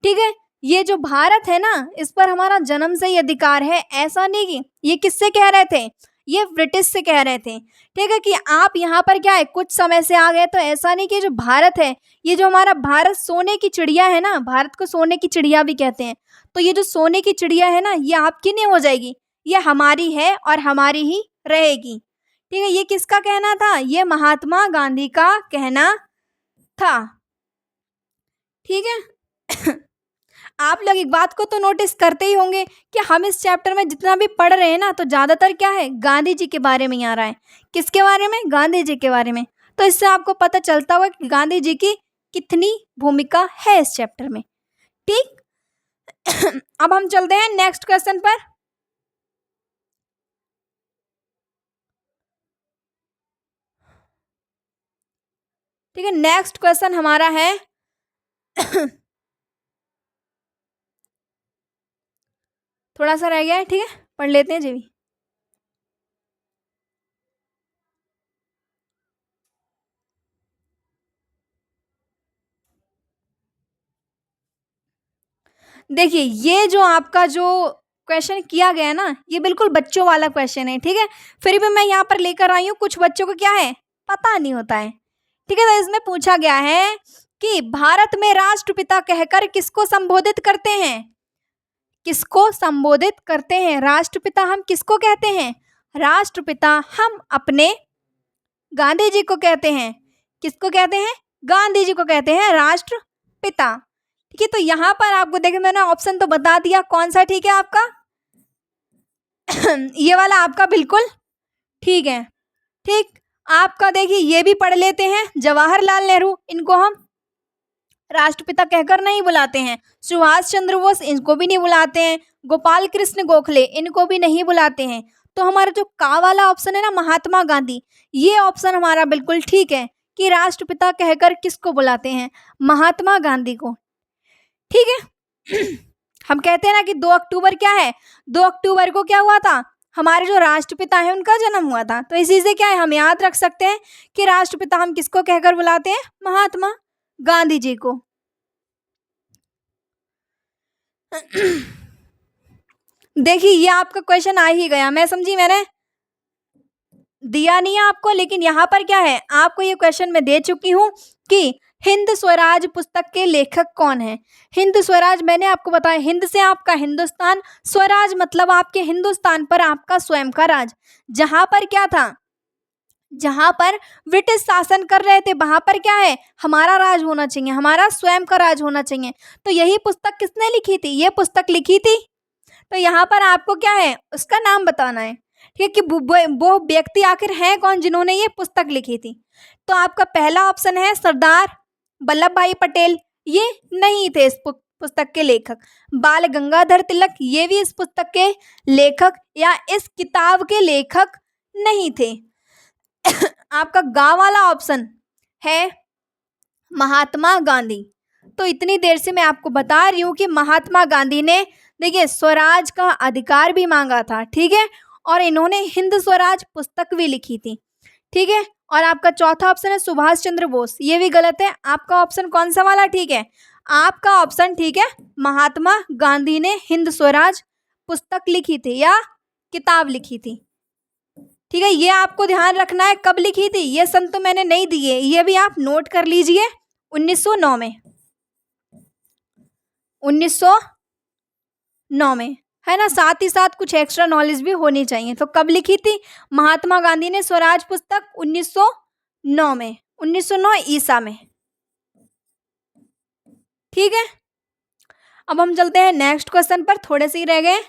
ठीक है, ये जो भारत है ना, इस पर हमारा जन्म से ही अधिकार है। ऐसा नहीं कि ये किससे कह रहे थे? ये ब्रिटिश से कह रहे थे। ठीक है, कि आप यहाँ पर क्या है कुछ समय से आ गए, तो ऐसा नहीं कि जो भारत है, ये जो हमारा भारत सोने की चिड़िया है ना, भारत को सोने की चिड़िया भी कहते हैं, तो ये जो सोने की चिड़िया है ना, ये आपकी नहीं हो जाएगी, ये हमारी है और हमारी ही रहेगी। ठीक है, ये किसका कहना था? ये महात्मा गांधी का कहना था। ठीक है आप लोग एक बात को तो नोटिस करते ही होंगे कि हम इस चैप्टर में जितना भी पढ़ रहे हैं ना, तो ज़्यादातर क्या है? गांधी जी के बारे में ही आ रहा है। किसके बारे में? गांधी जी के बारे में। तो इससे आपको पता चलता होगा कि गांधी जी की कितनी भूमिका है इस चैप्टर में। ठीक अब हम चलते हैं नेक्स्ट क्वेश्चन पर। ठीक है, नेक्स्ट क्वेश्चन हमारा है थोड़ा सा रह गया है। ठीक है, पढ़ लेते हैं जी भी। देखिए ये जो आपका जो क्वेश्चन किया गया है ना, ये बिल्कुल बच्चों वाला क्वेश्चन है। ठीक है, फिर भी मैं यहाँ पर लेकर आई हूँ, कुछ बच्चों को क्या है पता नहीं होता है। ठीक है, तो इसमें पूछा गया है कि भारत में राष्ट्रपिता कहकर किसको संबोधित करते हैं? किसको संबोधित करते हैं? राष्ट्रपिता हम किसको कहते हैं? राष्ट्रपिता हम अपने गांधी जी को कहते हैं। किसको कहते हैं? गांधी जी को कहते हैं राष्ट्रपिता। ठीक है, तो यहाँ पर आपको देखिए मैंने ऑप्शन तो बता दिया, कौन सा ठीक है आपका? ये वाला आपका बिल्कुल ठीक है। ठीक, आपका देखिए ये भी पढ़ लेते हैं, जवाहरलाल नेहरू, इनको हम राष्ट्रपिता कहकर नहीं बुलाते हैं। सुभाष चंद्र बोस, इनको भी नहीं बुलाते हैं। गोपाल कृष्ण गोखले, इनको भी नहीं बुलाते हैं। तो हमारा जो का वाला ऑप्शन है ना, महात्मा गांधी, ये ऑप्शन हमारा बिल्कुल ठीक है कि राष्ट्रपिता कहकर किसको बुलाते हैं? महात्मा गांधी को। ठीक है हम कहते हैं ना कि 2 अक्टूबर क्या है? 2 अक्टूबर को क्या हुआ था? हमारे जो राष्ट्रपिता है उनका जन्म हुआ था। तो इसी से क्या है हम याद रख सकते हैं कि राष्ट्रपिता हम किसको कहकर बुलाते हैं? महात्मा गांधी जी को। देखिए ये आपका क्वेश्चन आ ही गया, मैं समझी मैंने दिया नहीं है आपको, लेकिन यहाँ पर क्या है आपको ये क्वेश्चन मैं दे चुकी हूँ कि हिंद स्वराज पुस्तक के लेखक कौन है। हिंद स्वराज मैंने आपको बताया, हिंद से आपका हिंदुस्तान, स्वराज मतलब आपके हिंदुस्तान पर आपका स्वयं का राज। जहाँ पर क्या था? जहाँ पर ब्रिटिश शासन कर रहे थे वहाँ पर क्या है हमारा राज होना चाहिए, हमारा स्वयं का राज होना चाहिए। तो यही पुस्तक किसने लिखी थी? ये पुस्तक लिखी थी। तो यहाँ पर आपको क्या है उसका नाम बताना है। ठीक है, कि वो व्यक्ति आखिर हैं कौन जिन्होंने ये पुस्तक लिखी थी। तो आपका पहला ऑप्शन है सरदार वल्लभ भाई पटेल, ये नहीं थे इस पुस्तक के लेखक। बाल गंगाधर तिलक, ये भी इस पुस्तक के लेखक या इस किताब के लेखक नहीं थे। आपका गा वाला ऑप्शन है महात्मा गांधी। तो इतनी देर से मैं आपको बता रही हूँ कि महात्मा गांधी ने देखिए स्वराज का अधिकार भी मांगा था, ठीक है, और इन्होंने हिंद स्वराज पुस्तक भी लिखी थी, ठीक है। और आपका चौथा ऑप्शन है सुभाष चंद्र बोस, ये भी गलत है। आपका ऑप्शन कौन सा वाला ठीक है? आपका ऑप्शन ठीक है, महात्मा गांधी ने हिंद स्वराज पुस्तक लिखी थी या किताब लिखी थी, ठीक है। ये आपको ध्यान रखना है कब लिखी थी, ये सन तो मैंने नहीं दिए, ये भी आप नोट कर लीजिए। 1909 में, 1909 में, है ना। साथ ही साथ कुछ एक्स्ट्रा नॉलेज भी होनी चाहिए। तो कब लिखी थी महात्मा गांधी ने स्वराज पुस्तक? 1909 में, 1909 ईसा में, ठीक है। अब हम चलते हैं नेक्स्ट क्वेश्चन पर, थोड़े से ही रह गए।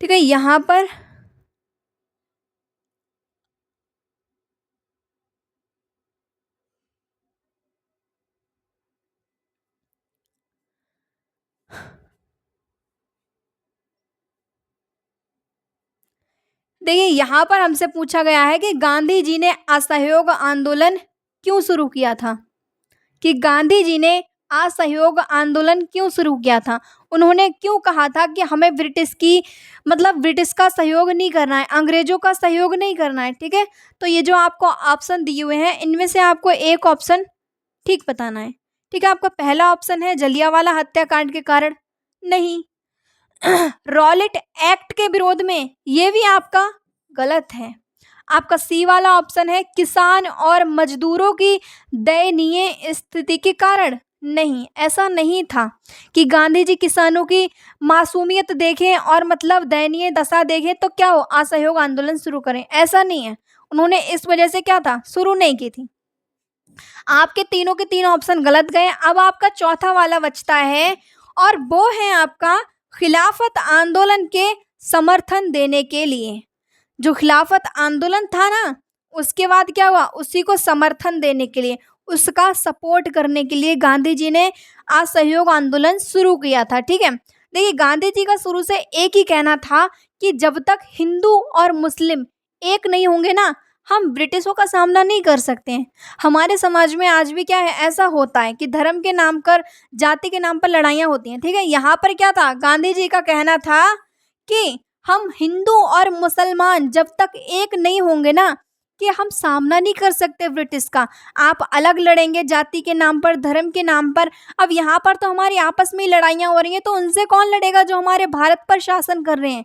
ठीक है, यहाँ पर देखिए, यहाँ पर हमसे पूछा गया है कि गांधी जी ने असहयोग आंदोलन क्यों शुरू किया था, कि गांधी जी ने असहयोग आंदोलन क्यों शुरू किया था। उन्होंने क्यों कहा था कि हमें ब्रिटिश का सहयोग नहीं करना है, अंग्रेजों का सहयोग नहीं करना है, ठीक है। तो ये जो आपको ऑप्शन दिए हुए हैं, इनमें से आपको एक ऑप्शन ठीक बताना है, ठीक है। आपका पहला ऑप्शन है जलियांवाला हत्याकांड के कारण, नहीं। रॉलेट एक्ट के विरोध में, ये भी आपका गलत है। आपका सी वाला ऑप्शन है किसान और मजदूरों की दयनीय स्थिति के कारण, नहीं, ऐसा नहीं था कि गांधी जी किसानों की मासूमियत देखें और मतलब दयनीय दशा देखें तो क्या हो असहयोग आंदोलन शुरू करें, ऐसा नहीं है। उन्होंने इस वजह से क्या था शुरू नहीं की थी। आपके तीनों के तीन ऑप्शन गलत गए। अब आपका चौथा वाला बचता है और वो है आपका खिलाफत आंदोलन के समर्थन देने के लिए। जो खिलाफत आंदोलन था ना, उसके बाद क्या हुआ, उसी को समर्थन देने के लिए, उसका सपोर्ट करने के लिए गांधी जी ने असहयोग आंदोलन शुरू किया था, ठीक है। देखिए, गांधी जी का शुरू से एक ही कहना था कि जब तक हिंदू और मुस्लिम एक नहीं होंगे ना, हम ब्रिटिशों का सामना नहीं कर सकते हैं। हमारे समाज में आज भी क्या है, ऐसा होता है कि धर्म के नाम पर, जाति के नाम पर लड़ाइयाँ होती हैं, ठीक है। यहाँ पर क्या था, गांधी जी का कहना था कि हम हिंदू और मुसलमान जब तक एक नहीं होंगे ना, कि हम सामना नहीं कर सकते ब्रिटिश का। आप अलग लड़ेंगे जाति के नाम पर, धर्म के नाम पर। अब यहाँ पर तो हमारी आपस में ही लड़ाइयाँ हो रही हैं, तो उनसे कौन लड़ेगा जो हमारे भारत पर शासन कर रहे हैं,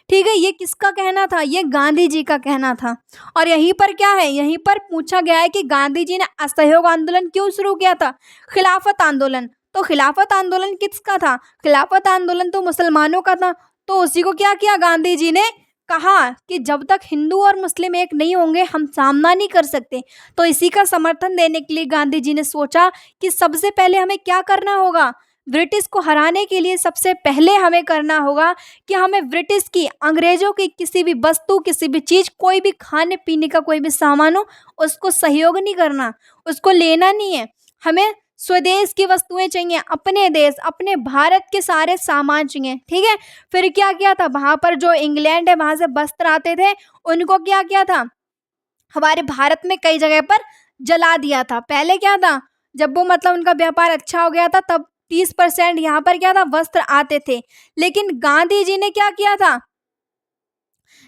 ठीक है। ये किसका कहना था, ये गांधी जी का कहना था। और यहीं पर क्या है, यहीं पर पूछा गया है कि गांधी जी ने असहयोग आंदोलन क्यों शुरू किया था, खिलाफत आंदोलन। तो खिलाफत आंदोलन किसका था, खिलाफत आंदोलन तो मुसलमानों का था। तो उसी को क्या किया गांधी जी ने, कहा कि जब तक हिंदू और मुस्लिम एक नहीं होंगे हम सामना नहीं कर सकते। तो इसी का समर्थन देने के लिए गांधी जी ने सोचा कि सबसे पहले हमें क्या करना होगा, ब्रिटिश को हराने के लिए सबसे पहले हमें करना होगा कि हमें ब्रिटिश की, अंग्रेजों की किसी भी वस्तु, किसी भी चीज़, कोई भी खाने पीने का कोई भी सामान हो, उसको सहयोग नहीं करना, उसको लेना नहीं है। हमें स्वदेश की वस्तुएं चाहिए, अपने देश, अपने भारत के सारे सामान चाहिए, ठीक है। फिर क्या किया था, वहाँ पर जो इंग्लैंड है वहाँ से वस्त्र आते थे, उनको क्या किया था, हमारे भारत में कई जगह पर जला दिया था। पहले क्या था, जब वो मतलब उनका व्यापार अच्छा हो गया था, तब 30% यहाँ पर क्या था, वस्त्र आते थे। लेकिन गांधी जी ने क्या किया था,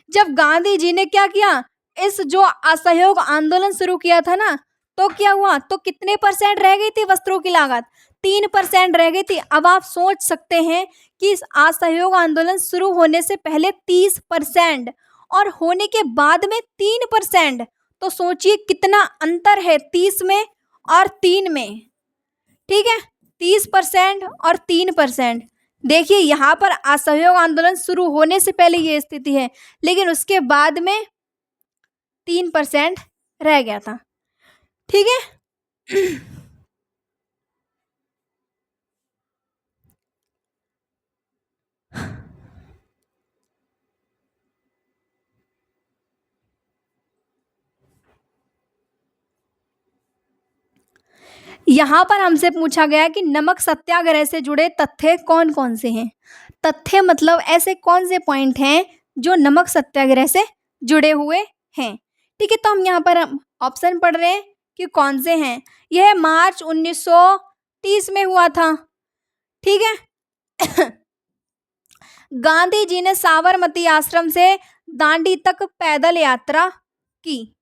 जब गांधी जी ने क्या किया, इस जो असहयोग आंदोलन शुरू किया था ना, तो क्या हुआ, तो कितने परसेंट रह गई थी वस्त्रों की लागत, 3% रह गई थी। अब आप सोच सकते हैं कि इस असहयोग आंदोलन शुरू होने से पहले 30% और होने के बाद में 3%, तो सोचिए कितना अंतर है 30 में और 3 में, ठीक है। 30% और 3%। देखिए, यहाँ पर असहयोग आंदोलन शुरू होने से पहले ये स्थिति है, लेकिन उसके बाद में 3% रह गया था। ठीक है। यहाँ पर हमसे पूछा गया कि नमक सत्याग्रह से जुड़े तथ्य कौन कौन से हैं। तथ्य मतलब ऐसे कौन से पॉइंट हैं जो नमक सत्याग्रह से जुड़े हुए हैं। ठीक है, तो हम यहाँ पर ऑप्शन पढ़ रहे हैं कि कौन से हैं। यह मार्च 1930 में हुआ था। ठीक है। गांधी जी ने साबरमती आश्रम से दांडी तक पैदल यात्रा की।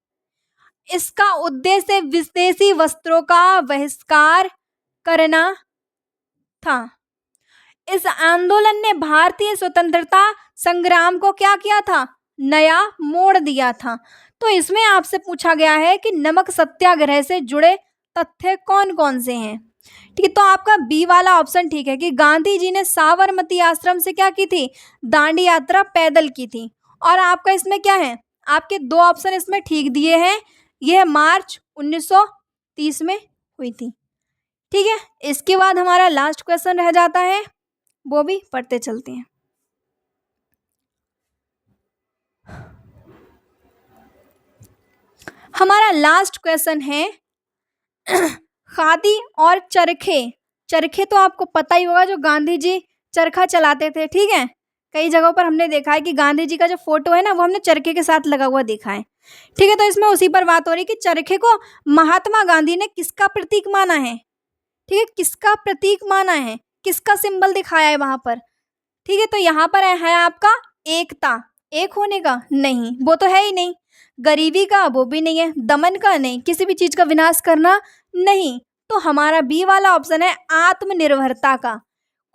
इसका उद्देश्य विदेशी वस्त्रों का बहिष्कार करना था। इस आंदोलन ने भारतीय स्वतंत्रता संग्राम को क्या किया था, नया मोड़ दिया था। तो इसमें आपसे पूछा गया है कि नमक सत्याग्रह से जुड़े तथ्य कौन कौन से हैं। ठीक है, तो आपका बी वाला ऑप्शन ठीक है कि गांधी जी ने साबरमती आश्रम से क्या की थी, दांडी यात्रा पैदल की थी। और आपका इसमें क्या है, आपके दो ऑप्शन इसमें ठीक दिए हैं। यह मार्च 1930 में हुई थी। ठीक है, इसके बाद हमारा लास्ट क्वेश्चन रह जाता है, वो भी पढ़ते चलते हैं। हमारा लास्ट क्वेश्चन है खादी और चरखे। चरखे तो आपको पता ही होगा, जो गांधी जी चरखा चलाते थे। ठीक है, कई जगहों पर हमने देखा है कि गांधी जी का जो फोटो है ना, वो हमने चरखे के साथ लगा हुआ देखा है। ठीक है, तो इसमें उसी पर बात हो रही है कि चरखे को महात्मा गांधी ने किसका प्रतीक माना है। ठीक है, किसका प्रतीक माना है, किसका सिंबल दिखाया है वहां पर। ठीक है, तो यहाँ पर है आपका एकता, एक होने का, नहीं वो तो है ही नहीं। गरीबी का, वो भी नहीं है। दमन का, नहीं। किसी भी चीज का विनाश करना, नहीं। तो हमारा बी वाला ऑप्शन है आत्मनिर्भरता का,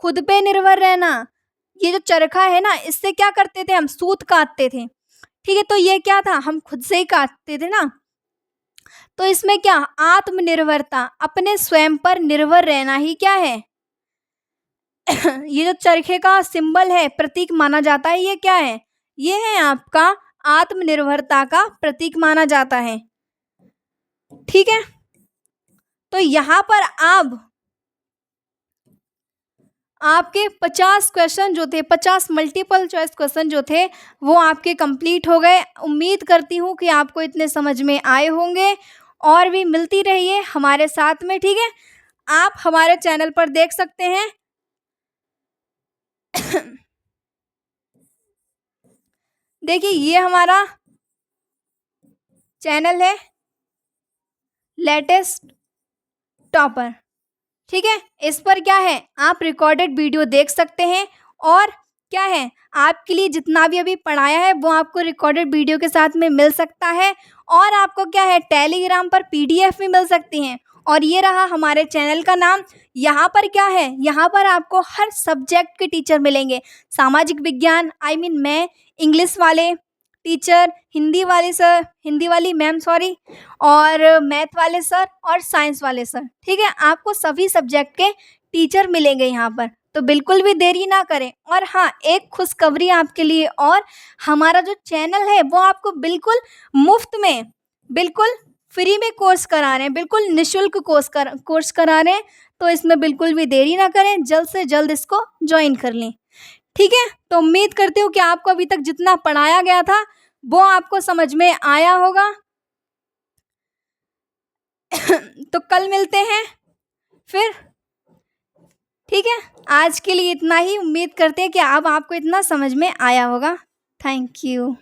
खुद पे निर्भर रहना। ये जो चरखा है ना, इससे क्या करते थे हम, सूत काटते थे। ठीक है, तो ये क्या था, हम खुद से ही काटते थे ना। तो इसमें क्या, आत्मनिर्भरता, अपने स्वयं पर निर्भर रहना ही क्या है। ये जो चरखे का सिंबल है, प्रतीक माना जाता है, ये क्या है, ये है आपका आत्मनिर्भरता का प्रतीक माना जाता है। ठीक है, तो यहाँ पर अब आपके 50 क्वेश्चन जो थे, 50 मल्टीपल चॉइस क्वेश्चन जो थे, वो आपके कंप्लीट हो गए। उम्मीद करती हूँ कि आपको इतने समझ में आए होंगे। और भी मिलती रहिए हमारे साथ में। ठीक है, आप हमारे चैनल पर देख सकते हैं देखिए, ये हमारा चैनल है लेटेस्ट टॉपर। ठीक है, इस पर क्या है, आप रिकॉर्डेड वीडियो देख सकते हैं। और क्या है, आपके लिए जितना भी अभी पढ़ाया है वो आपको रिकॉर्डेड वीडियो के साथ में मिल सकता है। और आपको क्या है, टेलीग्राम पर पीडीएफ भी मिल सकती हैं। और ये रहा हमारे चैनल का नाम। यहाँ पर क्या है, यहाँ पर आपको हर सब्जेक्ट के टीचर मिलेंगे। सामाजिक विज्ञान, मैं, इंग्लिश वाले टीचर, हिंदी वाले सर, हिंदी वाली मैम सॉरी, और मैथ वाले सर और साइंस वाले सर। ठीक है, आपको सभी सब्जेक्ट के टीचर मिलेंगे यहाँ पर। तो बिल्कुल भी देरी ना करें। और हाँ, एक खुशखबरी आपके लिए, और हमारा जो चैनल है वो आपको बिल्कुल मुफ्त में, बिल्कुल फ्री में कोर्स करा रहे हैं, बिल्कुल निःशुल्क कोर्स करा रहे हैं। तो इसमें बिल्कुल भी देरी ना करें, जल्द से जल्द इसको ज्वाइन कर लें। ठीक है, तो उम्मीद करती हूँ कि आपको अभी तक जितना पढ़ाया गया था वो आपको समझ में आया होगा। तो कल मिलते हैं फिर। ठीक है, आज के लिए इतना ही। उम्मीद करते हैं कि अब आपको इतना समझ में आया होगा। Thank you.